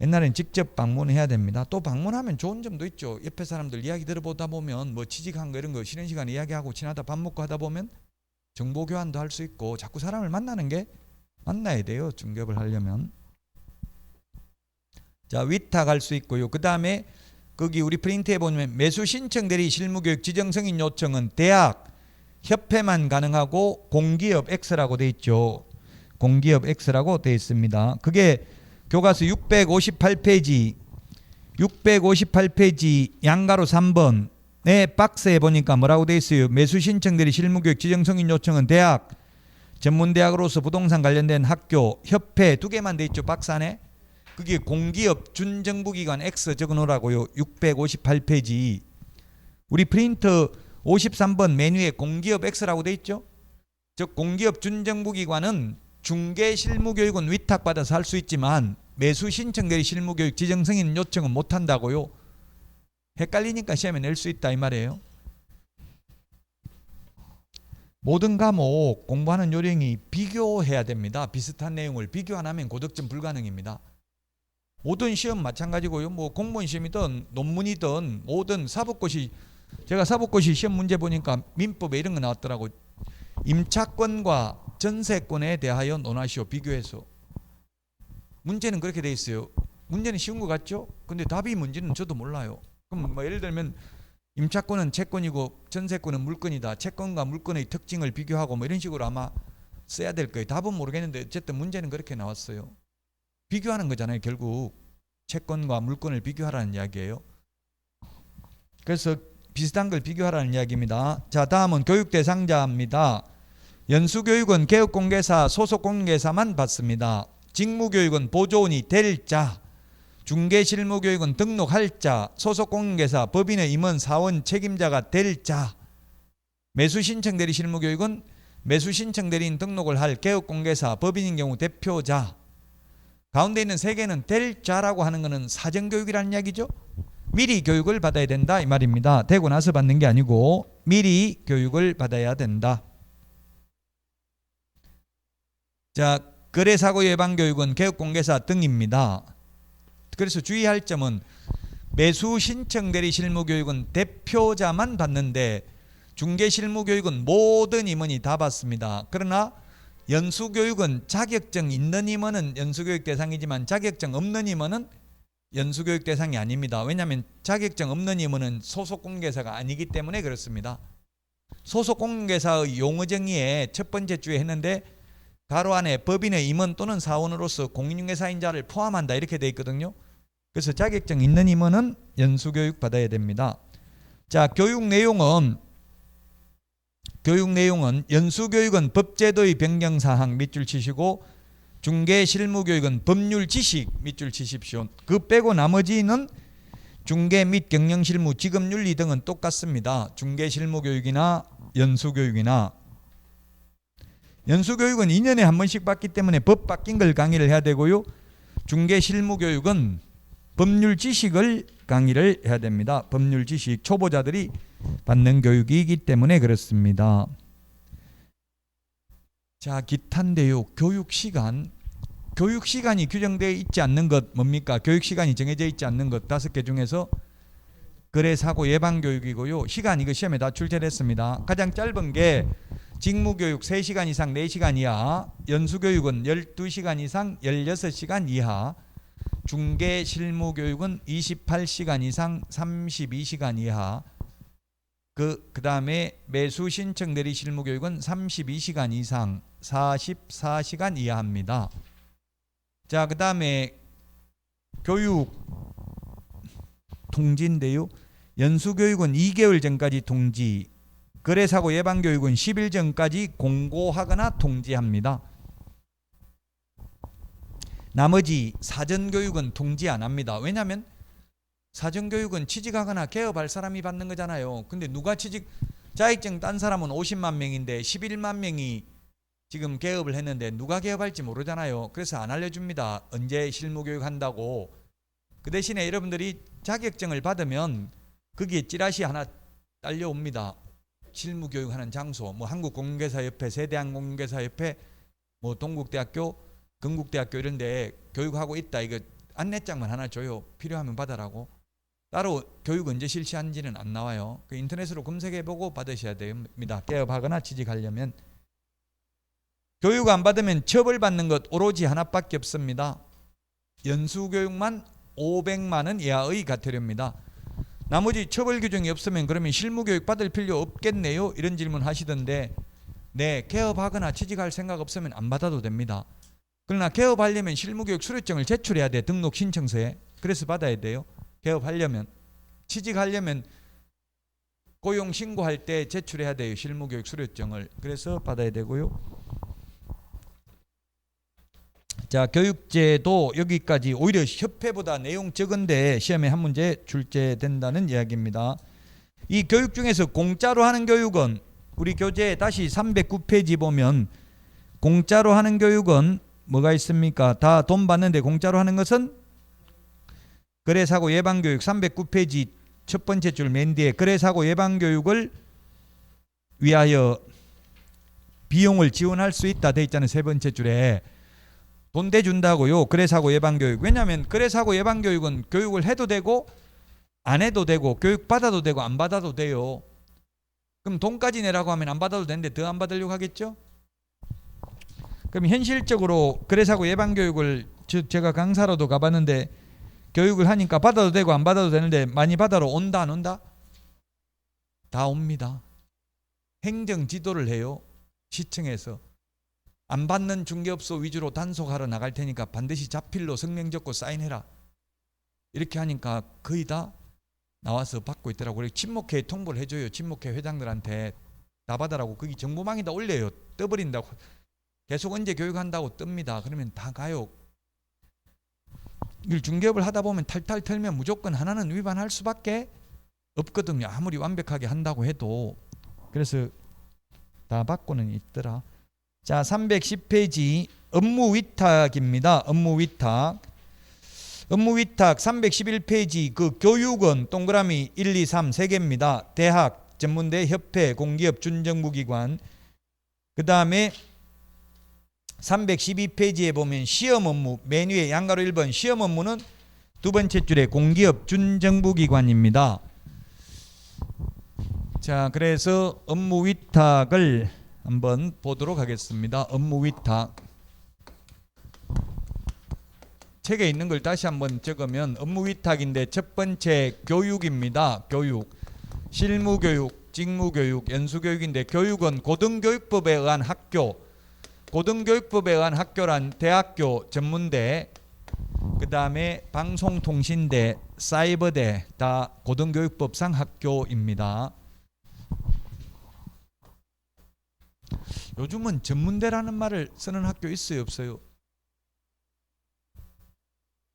옛날엔 직접 방문해야 됩니다. 또 방문하면 좋은 점도 있죠. 옆에 사람들 이야기 들어보다 보면 뭐 취직한 거 이런 거 쉬는 시간에 이야기하고 지나다 밥 먹고 하다 보면 정보 교환도 할 수 있고 자꾸 사람을 만나야 돼요. 중개업을 하려면. 자, 위탁할 수 있고요. 그 다음에 거기 우리 프린트에 보면 매수 신청 대리 실무교육 지정 승인 요청은 대학 협회만 가능하고 공기업 X라고 돼 있죠. 공기업 X라고 돼 있습니다. 그게 교과서 658페이지 양가로 3번에 박스에 보니까 뭐라고 돼 있어요? 매수 신청 대리 실무교육 지정 승인 요청은 대학 전문대학으로서 부동산 관련된 학교 협회 두 개만 돼 있죠. 박스 안에. 그게 공기업 준정부기관 X 적어놓으라고요. 658페이지. 우리 프린터 53번 메뉴에 공기업 X라고 돼 있죠. 즉 공기업 준정부기관은 중개 실무교육은 위탁받아서 할 수 있지만 매수 신청 대리 실무교육 지정 승인 요청은 못한다고요. 헷갈리니까 시험에 낼 수 있다 이 말이에요. 모든 과목 공부하는 요령이 비교해야 됩니다. 비슷한 내용을 비교 안 하면 고득점 불가능입니다. 모든 시험 마찬가지고요. 뭐 공무원 시험이든 논문이든 모든 사법고시, 제가 사법고시 시험 문제 보니까 민법에 이런 거 나왔더라고. 임차권과 전세권에 대하여 논하시오. 비교해서. 문제는 그렇게 돼 있어요. 문제는 쉬운 것 같죠? 근데 답이 뭔지는 저도 몰라요. 그럼 뭐 예를 들면 임차권은 채권이고 전세권은 물건이다. 채권과 물건의 특징을 비교하고 뭐 이런 식으로 아마 써야 될 거예요. 답은 모르겠는데 어쨌든 문제는 그렇게 나왔어요. 비교하는 거잖아요. 결국 채권과 물건을 비교하라는 이야기예요. 그래서 비슷한 걸 비교하라는 이야기입니다. 자, 다음은 교육 대상자입니다. 연수교육은 개업공개사, 소속공개사만 받습니다. 직무교육은 보조원이 될 자, 중개실무교육은 등록할 자, 소속공개사, 법인의 임원, 사원, 책임자가 될 자, 매수신청 대리 실무교육은 매수신청 대리인 등록을 할 개업공개사, 법인인 경우 대표자. 가운데 있는 세 개는 될 자라고 하는 것은 사전교육이라는 이야기죠. 미리 교육을 받아야 된다 이 말입니다. 되고 나서 받는 게 아니고 미리 교육을 받아야 된다. 자, 거래사고 예방교육은 개업공개사 등입니다. 그래서 주의할 점은 매수신청 대리 실무교육은 대표자만 받는데 중개실무교육은 모든 임원이 다 받습니다. 그러나 연수교육은 자격증 있는 임원은 연수교육 대상이지만 자격증 없는 임원은 연수교육 대상이 아닙니다. 왜냐하면 자격증 없는 임원은 소속공개사가 아니기 때문에 그렇습니다. 소속공개사의 용어 정의에 첫 번째 주에 했는데 가로 안에 법인의 임원 또는 사원으로서 공인중개사인자를 포함한다 이렇게 돼 있거든요. 그래서 자격증 있는 임원은 연수교육 받아야 됩니다. 자, 교육 내용은 연수교육은 법제도의 변경사항 밑줄 치시고 중개실무교육은 법률 지식 밑줄 치십시오. 그 빼고 나머지는 중개 및 경영실무, 직업윤리 등은 똑같습니다. 중개실무교육이나 연수교육이나. 연수교육은 2년에 한 번씩 받기 때문에 법 바뀐 걸 강의를 해야 되고요. 중개실무교육은 법률 지식을 강의를 해야 됩니다. 법률 지식, 초보자들이 받는 교육이기 때문에 그렇습니다. 자, 기타인데요. 교육시간이 규정되어 있지 않는 것 뭡니까? 교육시간이 정해져 있지 않는 것 5개 중에서 거래사고 예방교육이고요. 시간 이거 시험에 다 출제됐습니다. 가장 짧은 게 직무교육 3시간 이상 4시간 이하, 연수교육은 12시간 이상 16시간 이하, 중개실무교육은 28시간 이상 32시간 이하, 그 다음에 매수신청 대리 실무교육은 32시간 이상 44시간 이하입니다. 자, 그 다음에 교육 통지인데요. 연수교육은 2개월 전까지 통지, 거래사고 예방교육은 10일 전까지 공고하거나 통지합니다. 나머지 사전교육은 통지 안 합니다. 왜냐하면 사전교육은 취직하거나 개업할 사람이 받는 거잖아요. 근데 누가 자격증 딴 사람은 50만 명인데 11만 명이 지금 개업을 했는데 누가 개업할지 모르잖아요. 그래서 안 알려줍니다. 언제 실무교육 한다고. 그 대신에 여러분들이 자격증을 받으면 거기에 찌라시 하나 딸려옵니다. 실무교육하는 장소, 뭐 한국공인중개사협회, 세대한공인중개사협회, 뭐 동국대학교, 건국대학교 이런 데 교육하고 있다. 이거 안내장만 하나 줘요. 필요하면 받아라고. 따로 교육 언제 실시한지는 안 나와요. 그 인터넷으로 검색해보고 받으셔야 됩니다. 개업하거나 취직하려면. 교육 안 받으면 처벌받는 것 오로지 하나밖에 없습니다. 연수교육만 500만 원 이하의 과태료입니다. 나머지 처벌 규정이 없으면 그러면 실무교육 받을 필요 없겠네요? 이런 질문 하시던데, 네, 개업하거나 취직할 생각 없으면 안 받아도 됩니다. 그러나 개업하려면 실무교육 수료증을 제출해야 돼. 등록 신청서에. 그래서 받아야 돼요. 개업하려면. 취직하려면 고용 신고할 때 제출해야 돼요. 실무교육 수료증을. 그래서 받아야 되고요. 자, 교육제도 여기까지. 오히려 협회보다 내용 적은데 시험에 한 문제 출제된다는 이야기입니다. 이 교육 중에서 공짜로 하는 교육은 우리 교재 다시 309페이지 보면 공짜로 하는 교육은 뭐가 있습니까? 다 돈 받는데 공짜로 하는 것은 거래사고 예방교육 309페이지 첫 번째 줄 맨 뒤에 거래사고 예방교육을 위하여 비용을 지원할 수 있다 돼 있잖아요. 세 번째 줄에. 돈 대준다고요. 거래사고 예방교육. 왜냐하면 거래사고 예방교육은 교육을 해도 되고 안 해도 되고 교육 받아도 되고 안 받아도 돼요. 그럼 돈까지 내라고 하면 안 받아도 되는데 더 안 받으려고 하겠죠? 그럼 현실적으로 거래사고 예방교육을 제가 강사로도 가봤는데 교육을 하니까 받아도 되고 안 받아도 되는데 많이 받아러 온다 안 온다? 다 옵니다. 행정 지도를 해요. 시청에서. 안 받는 중개업소 위주로 단속하러 나갈 테니까 반드시 자필로 성명 적고 사인해라. 이렇게 하니까 거의 다 나와서 받고 있더라고요. 친목회 통보를 해줘요. 친목회 회장들한테 다 받아라고. 거기 정보망에다 올려요. 떠버린다고. 계속 언제 교육한다고 뜹니다. 그러면 다 가요. 이 중개업을 하다 보면 탈탈 털면 무조건 하나는 위반할 수밖에 없거든요. 아무리 완벽하게 한다고 해도. 그래서 다 받고는 있더라. 자, 310페이지 업무 위탁입니다. 업무 위탁. 업무 위탁 311페이지 그 교육은 동그라미 1, 2, 3 세 개입니다. 대학, 전문대, 협회, 공기업, 준정부기관. 그 다음에 312페이지에 보면 시험 업무 맨 위에 양가로 1번 시험 업무는 두 번째 줄에 공기업, 준정부기관입니다. 자, 그래서 업무 위탁을 한번 보도록 하겠습니다. 업무 위탁. 책에 있는 걸 다시 한번 적으면 업무 위탁인데 첫 번째 교육입니다. 교육. 실무교육, 직무교육, 연수교육인데 교육은 고등교육법에 의한 학교. 고등교육법에 의한 학교란 대학교, 전문대, 그 다음에 방송통신대, 사이버대 다 고등교육법상 학교입니다. 요즘은 전문대라는 말을 쓰는 학교 있어요, 없어요?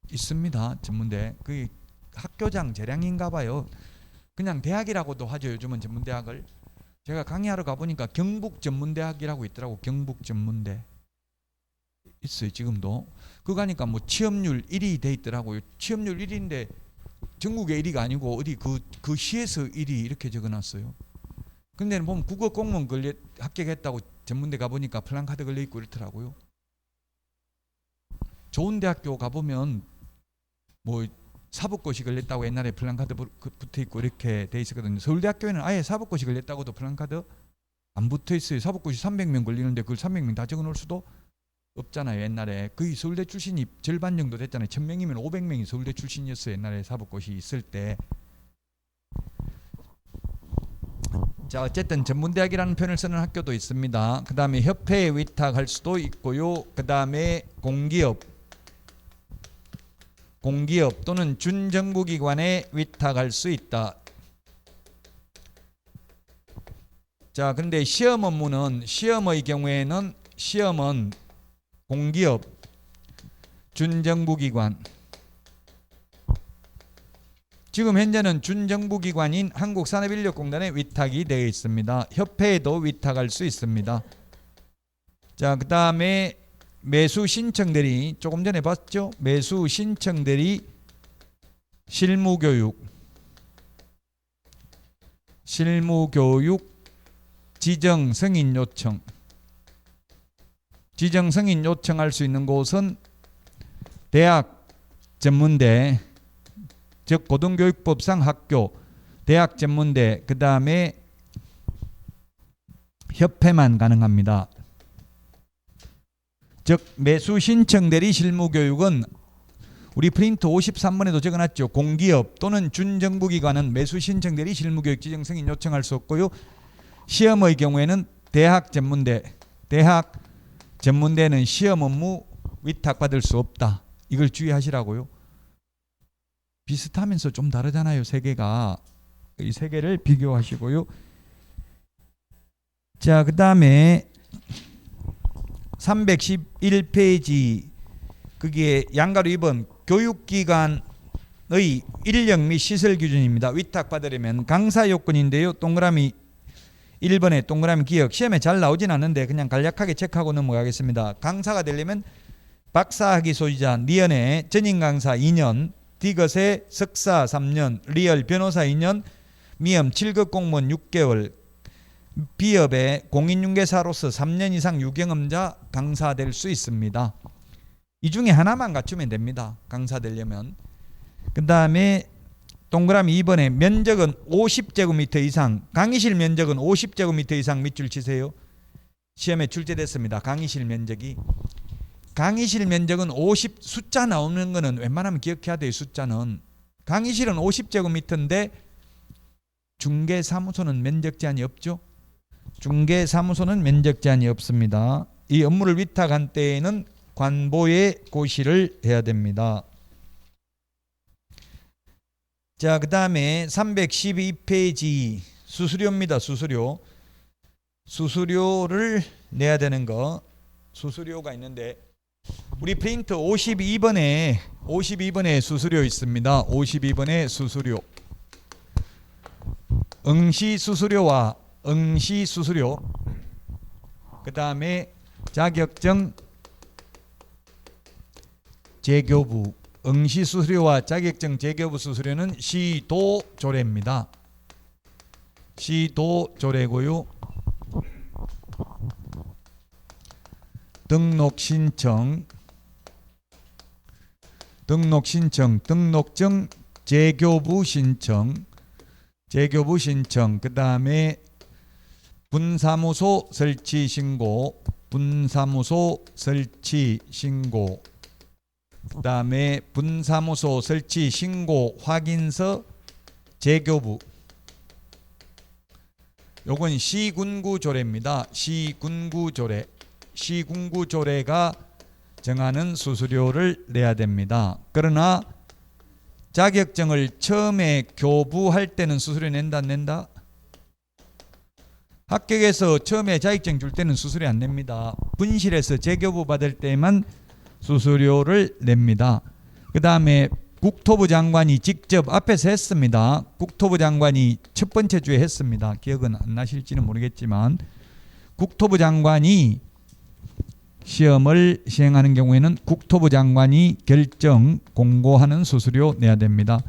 있습니다. 전문대. 그게 학교장 재량인가 봐요. 그냥 대학이라고도 하죠. 요즘은 전문대학을. 제가 강의하러 가보니까 경북전문대학이라고 있더라고. 경북전문대. 있어요. 지금도. 그거 가니까 뭐 취업률 1위 돼 있더라고요. 취업률 1위인데 전국의 1위가 아니고 어디 그 시에서 1위 이렇게 적어놨어요. 근데 보면 국어 공무원 합격했다고 전문대 가보니까 플랜카드 걸려있고 이렇더라고요. 좋은 대학교 가보면 뭐 사법고시 걸렸다고 옛날에 플랜카드 붙어있고 이렇게 돼 있었거든요. 서울대학교에는 아예 사법고시 걸렸다고도 플랜카드 안 붙어있어요. 사법고시 300명 걸리는데 그걸 300명 다 적어놓을 수도 없잖아요. 옛날에 거의 서울대 출신이 절반 정도 됐잖아요. 1000명이면 500명이 서울대 출신이었어요. 옛날에 사법고시 있을 때. 자, 어쨌든 전문대학이라는 표현을 쓰는 학교도 있습니다. 그 다음에 협회에 위탁할 수도 있고요. 그 다음에 공기업 또는 준정부기관에 위탁할 수 있다. 자, 근데 시험 업무는 시험의 경우에는 시험은 공기업, 준정부기관. 지금 현재는 준정부기관인 한국산업인력공단에 위탁이 되어 있습니다. 협회에도 위탁할 수 있습니다. 자, 그 다음에 매수 신청 대리, 조금 전에 봤죠? 매수 신청 대리 실무교육, 지정 승인 요청. 지정 승인 요청할 수 있는 곳은 대학 전문대, 즉 고등교육법상 학교, 대학 전문대, 그 다음에 협회만 가능합니다. 즉 매수 신청 대리 실무교육은 우리 프린트 53번에도 적어놨죠. 공기업 또는 준정부기관은 매수 신청 대리 실무교육 지정 승인 요청할 수 없고요. 시험의 경우에는 대학 전문대는 시험 업무 위탁받을 수 없다. 이걸 주의하시라고요. 비슷하면서 좀 다르잖아요. 세 개가. 이 세 개를 비교하시고요. 자, 그 다음에 311페이지 그게 양가로 2번 교육기관의 인력 및 시설 기준입니다. 위탁받으려면 강사 요건인데요. 동그라미 1번에 동그라미 기억. 시험에 잘 나오진 않는데 그냥 간략하게 체크하고 넘어가겠습니다. 강사가 되려면 박사학위 소유자 니언에 전임 강사 2년, 디귿에 석사 3년, 리얼 변호사 2년, 미엄 7급 공무원 6개월, 비업의 공인중개사로서 3년 이상 유경험자 강사 될 수 있습니다. 이 중에 하나만 갖추면 됩니다. 강사 되려면. 그 다음에 동그라미 2번에 면적은 50제곱미터 이상, 강의실 면적은 50제곱미터 이상 밑줄 치세요. 시험에 출제됐습니다. 강의실 면적이. 강의실 면적은 50, 숫자 나오는 거는 웬만하면 기억해야 돼요. 숫자는. 강의실은 50제곱미터인데 중개사무소는 면적 제한이 없죠. 중개사무소는 면적 제한이 없습니다. 이 업무를 위탁한 때에는 관보의 고시를 해야 됩니다. 자, 그 다음에 312페이지 수수료입니다. 수수료를 내야 되는 거. 수수료가 있는데 우리 프린트 52번에 수수료 있습니다. 52번에 수수료. 응시수수료와 응시수수료, 그 다음에 자격증 재교부, 응시수수료와 자격증 재교부 수수료는 시도조례입니다. 시도조례고요. 등록신청, 등록증 재교부 신청, 그 다음에 분사무소 설치 신고, 그 다음에 분사무소 설치 신고 확인서 재교부. 요건 시군구조례입니다. 시군구조례가 정하는 수수료를 내야 됩니다. 그러나 자격증을 처음에 교부할 때는 수수료 낸다 안 낸다? 합격해서 처음에 자격증 줄 때는 수수료 안 냅니다. 분실해서 재교부 받을 때만 수수료를 냅니다. 그 다음에 국토부 장관이 직접 앞에서 했습니다. 국토부 장관이 첫 번째 주에 했습니다. 기억은 안 나실지는 모르겠지만 국토부 장관이 시험을 시행하는 경우에는 국토부 장관이 결정 공고하는 수수료 내야 됩니다.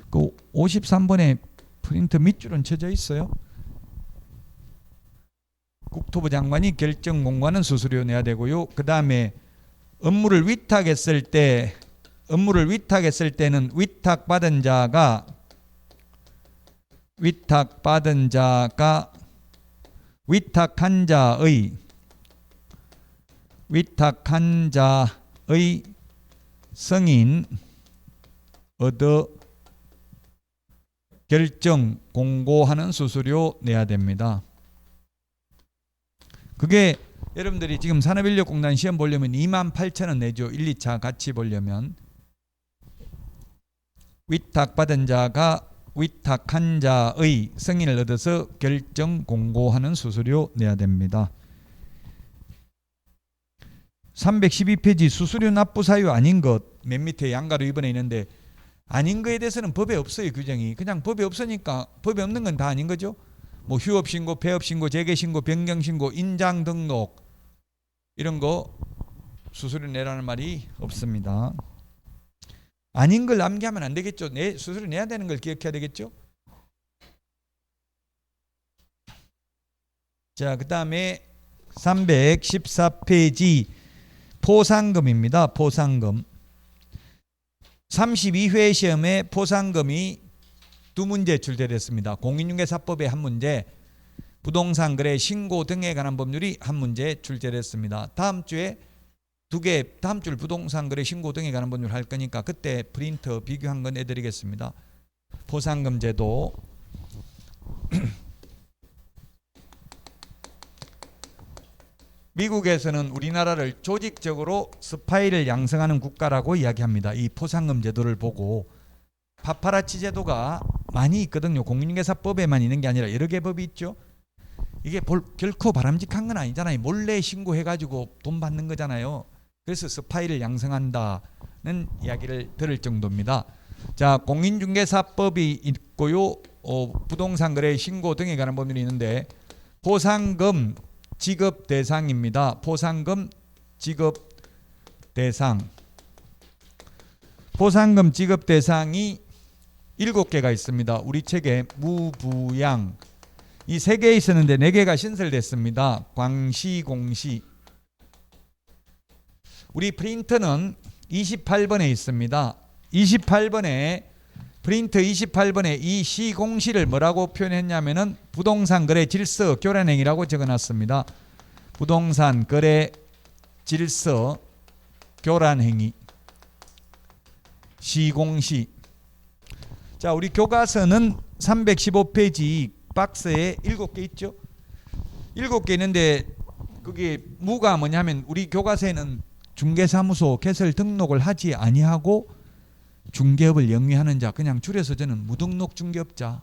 그 53번에 프린트 밑줄은 쳐져 있어요. 국토부 장관이 결정 공고하는 수수료 내야 되고요. 그 다음에 업무를 위탁했을 때는 위탁한 자의 승인 얻어 결정 공고하는 수수료 내야 됩니다. 그게 여러분들이 지금 산업인력공단 시험 보려면 28,000원 내죠. 1, 2차 같이 보려면. 위탁한 자의 승인을 얻어서 결정 공고하는 수수료 내야 됩니다. 312페이지 수수료 납부 사유 아닌 것 맨 밑에 양가로 2번에 있는데 아닌 거에 대해서는 법에 없어요. 규정이. 그냥 법에 없으니까 법에 없는 건 다 아닌 거죠. 뭐 휴업신고, 폐업신고, 재개신고, 변경신고, 인장등록, 이런 거 수수료 내라는 말이 없습니다. 아닌 걸 암기하면 안 되겠죠. 수수료 내야 되는 걸 기억해야 되겠죠. 자, 그 다음에 314페이지 포상금입니다. 포상금. 32회 시험에 포상금이 2문제 출제됐습니다. 공인중개사법의 1문제, 부동산 거래 신고 등에 관한 법률이 1문제 출제됐습니다. 다음 주에 다음 주 부동산 거래 신고 등에 관한 법률 할 거니까 그때 프린터 비교한 건 내드리겠습니다. 포상금 제도. 미국에서는 우리나라를 조직적으로 스파이를 양성하는 국가라고 이야기합니다. 이 포상금 제도를 보고. 파파라치 제도가 많이 있거든요. 공인중개사법에만 있는 게 아니라 여러 개 법이 있죠. 이게 결코 바람직한 건 아니잖아요. 몰래 신고해가지고 돈 받는 거잖아요. 그래서 스파이를 양성한다는 이야기를 들을 정도입니다. 자, 공인중개사법이 있고요. 부동산 거래 신고 등에 관한 법률이 있는데 포상금 지급 대상입니다. 포상금 지급 대상. 포상금 지급 대상이 7개가 있습니다. 우리 책에 무부양 이 3개 있었는데 4개가 신설됐습니다. 광시, 공시. 우리 프린터는 28번에 있습니다. 28번에 프린트 28번에 이 시공시를 뭐라고 표현했냐면은 부동산 거래 질서 교란행위라고 적어놨습니다. 부동산 거래 질서 교란행위 시공시. 자, 우리 교과서는 315페이지 박스에 7개 있죠. 7개 있는데 그게 무가 뭐냐면 우리 교과서에는 중개사무소 개설 등록을 하지 아니하고 중개업을 영위하는 자, 그냥 줄여서 저는 무등록 중개업자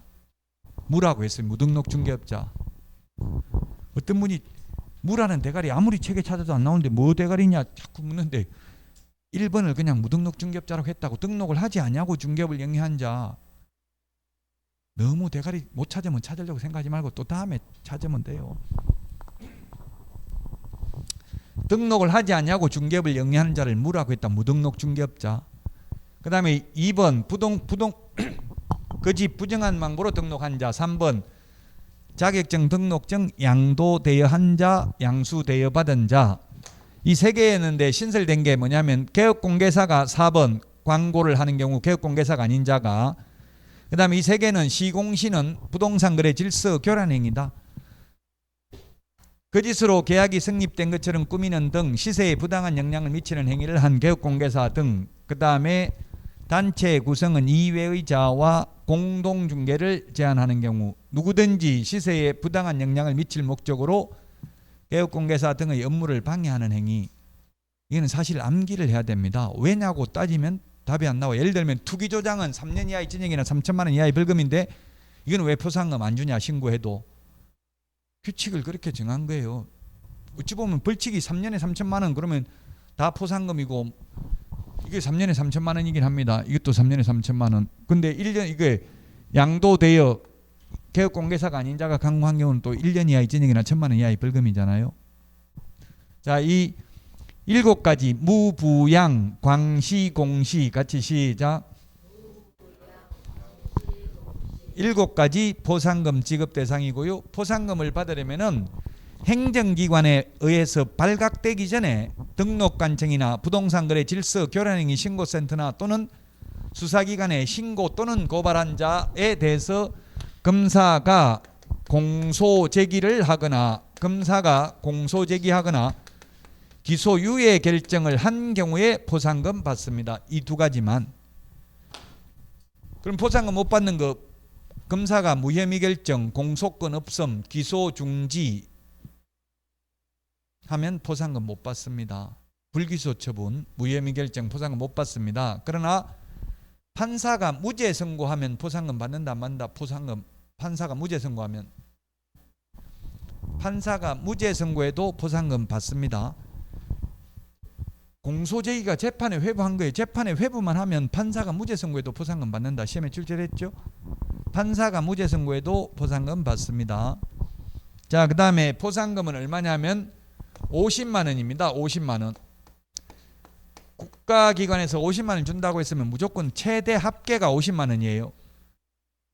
무라고 했어요. 무등록 중개업자. 어떤 분이 무라는 대가리 아무리 책에 찾아도 안 나오는데 뭐 대가리냐 자꾸 묻는데 1번을 그냥 무등록 중개업자라고 했다고. 등록을 하지 아니하고 중개업을 영위한 자. 너무 대가리 못 찾으면 찾으려고 생각하지 말고 또 다음에 찾으면 돼요. 등록을 하지 않냐고 중개업을 영위하는 자를 무라고 했다. 무등록 중개업자. 그 다음에 2번 거짓 부정한 망보로 등록한 자. 3번 자격증 등록증 양도되어 한 자, 양수되어 받은 자. 이 3개였는데 신설된 게 뭐냐면 개업공개사가 4번 광고를 하는 경우 개업공개사가 아닌 자가. 그 다음에 이 3개는 시공시는 부동산 거래 질서 교란행위다. 거짓으로 계약이 성립된 것처럼 꾸미는 등 시세에 부당한 영향을 미치는 행위를 한 개업공개사 등. 그 다음에 단체 구성은 이외의 자와 공동중개를 제한하는 경우 누구든지 시세에 부당한 영향을 미칠 목적으로 개업공개사 등의 업무를 방해하는 행위. 이거는 사실 암기를 해야 됩니다. 왜냐고 따지면 답이 안 나와. 예를 들면 투기조장은 3년 이하의 징역이나 3천만 원 이하의 벌금인데 이건 왜 포상금 안 주냐 신고해도. 규칙을 그렇게 정한 거예요. 어찌 보면 벌칙이 3년에 3천만 원 그러면 다 포상금이고 이게 3년에 3천만 원이긴 합니다. 이것도 3년에 3천만 원. 근데 1년 이게 양도되어 개업공개사가 아닌 자가 강구한 경우는 또 1년 이하의 징역이나 1천만 원 이하의 벌금이잖아요. 자, 이 7가지 무부양, 광시, 공시 같이 시작. 7가지 포상금 지급 대상이고요. 포상금을 받으려면은 행정기관에 의해서 발각되기 전에 등록관청이나 부동산거래 질서 교란행위 신고센터나 또는 수사기관에 신고 또는 고발한 자에 대해서 검사가 공소제기를 하거나 기소유예 결정을 한 경우에 포상금 받습니다. 이 2가지만. 그럼 포상금 못 받는 거 검사가 무혐의 결정, 공소권 없음, 기소 중지 하면 포상금 못 받습니다. 불기소 처분, 무혐의 결정, 포상금 못 받습니다. 그러나 판사가 무죄 선고하면 포상금 받는다 안 받는다. 포상금 판사가 무죄 선고하면 판사가 무죄 선고해도 포상금 받습니다. 공소제기가 재판에 회부한 거예요. 재판에 회부만 하면 판사가 무죄 선고해도 포상금 받는다. 시험에 출제됐죠. 판사가 무죄 선고해도 포상금 받습니다. 자, 그 다음에 포상금은 얼마냐면 50만 원입니다. 50만 원. 국가기관에서 50만 원 준다고 했으면 무조건 최대 합계가 50만 원이에요.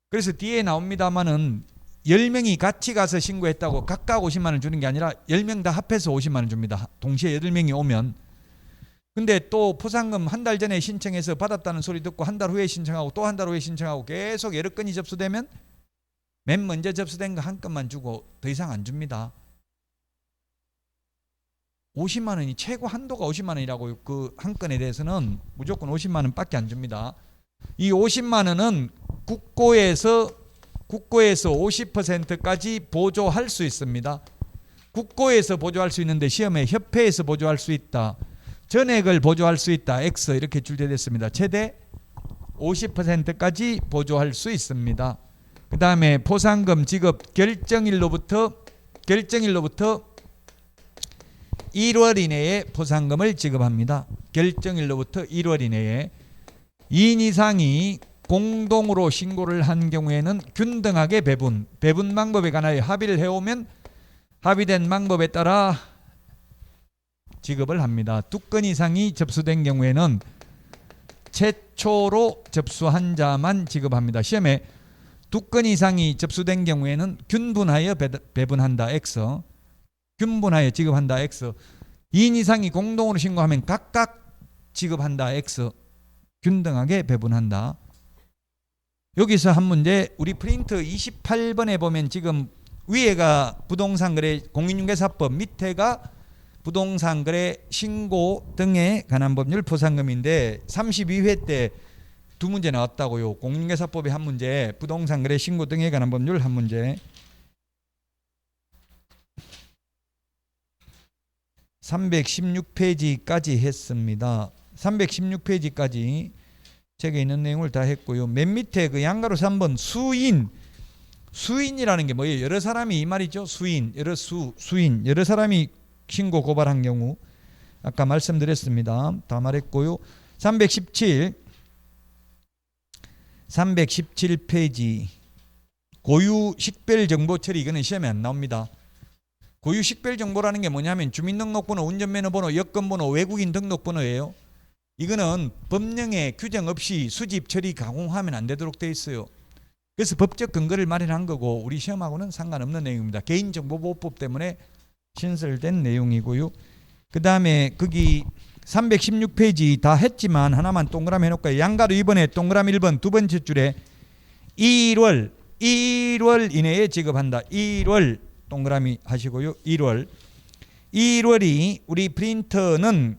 그래서 뒤에 나옵니다만은 10명이 같이 가서 신고했다고 각각 50만 원 주는 게 아니라 10명 다 합해서 50만 원 줍니다. 동시에 8명이 오면. 근데 또 포상금 한 달 전에 신청해서 받았다는 소리 듣고 한 달 후에 신청하고 또 한 달 후에 신청하고 계속 여러 건이 접수되면 맨 먼저 접수된 거 한 건만 주고 더 이상 안 줍니다. 50만 원이 최고 한도가 50만 원이라고 그 한 건에 대해서는 무조건 50만 원밖에 안 줍니다. 이 50만 원은 국고에서 50%까지 보조할 수 있습니다. 국고에서 보조할 수 있는데 시험에 협회에서 보조할 수 있다. 전액을 보조할 수 있다. X 이렇게 출제됐습니다. 최대 50%까지 보조할 수 있습니다. 그 다음에 포상금 지급 결정일로부터 1월 이내에 포상금을 지급합니다. 결정일로부터 1월 이내에 2인 이상이 공동으로 신고를 한 경우에는 균등하게 배분 방법에 관하여 합의를 해오면 합의된 방법에 따라 지급을 합니다. 2건 이상이 접수된 경우에는 최초로 접수한 자만 지급합니다. 시험에 2건 이상이 접수된 경우에는 균분하여 배분한다. X. 균분하여 지급한다. X. 2인 이상이 공동으로 신고하면 각각 지급한다. X. 균등하게 배분한다. 여기서 한 문제, 우리 프린트 28번에 보면 지금 위에가 부동산거래 공인중개사법, 밑에가 부동산거래 신고 등에 관한 법률 포상금인데 32회 때 두 문제 나왔다고요. 공인중개사법이 한 문제, 부동산거래 신고 등에 관한 법률 한 문제. 316페이지까지 했습니다. 316페이지까지 책에 있는 내용을 다 했고요. 맨 밑에 그 양가로 3번 수인이라는 게 뭐예요? 여러 사람이 이 말이죠. 수인, 수인, 여러 사람이 신고 고발한 경우 아까 말씀드렸습니다. 다 말했고요. 317페이지 고유 식별 정보 처리, 이거는 시험에 안 나옵니다. 고유 식별 정보라는 게 뭐냐면 주민등록번호, 운전면허번호, 여권번호, 외국인 등록번호예요. 이거는 법령에 규정 없이 수집, 처리, 가공하면 안 되도록 되어 있어요. 그래서 법적 근거를 마련한 거고 우리 시험하고는 상관없는 내용입니다. 개인정보보호법 때문에 신설된 내용이고요. 그 다음에 거기 316페이지 다 했지만 하나만 동그라미 해놓을까요? 양가로 2번에 동그라미 1번 두 번째 줄에 1월 이내에 지급한다. 1월 동그라미 하시고요. 1월이 우리 프린터는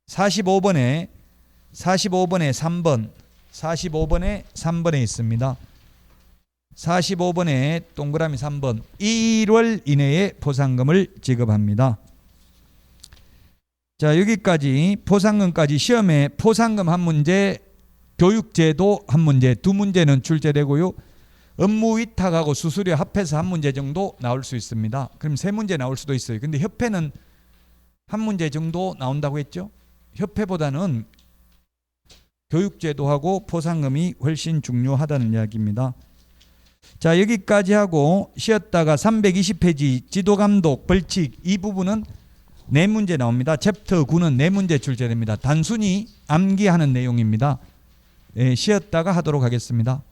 45번에 3번에 있습니다. 45번에 동그라미 3번 1월 이내에 포상금을 지급합니다. 자, 여기까지 포상금까지 시험에 포상금 한 문제, 교육제도 한 문제, 두 문제는 출제되고요. 업무 위탁하고 수수료 합해서 한 문제 정도 나올 수 있습니다. 그럼 세 문제 나올 수도 있어요. 근데 협회는 한 문제 정도 나온다고 했죠. 협회보다는 교육제도하고 포상금이 훨씬 중요하다는 이야기입니다. 자, 여기까지 하고 쉬었다가 320페이지 지도감독 벌칙 이 부분은 네 문제 나옵니다. 챕터 9는 네 문제 출제됩니다. 단순히 암기하는 내용입니다. 쉬었다가 하도록 하겠습니다.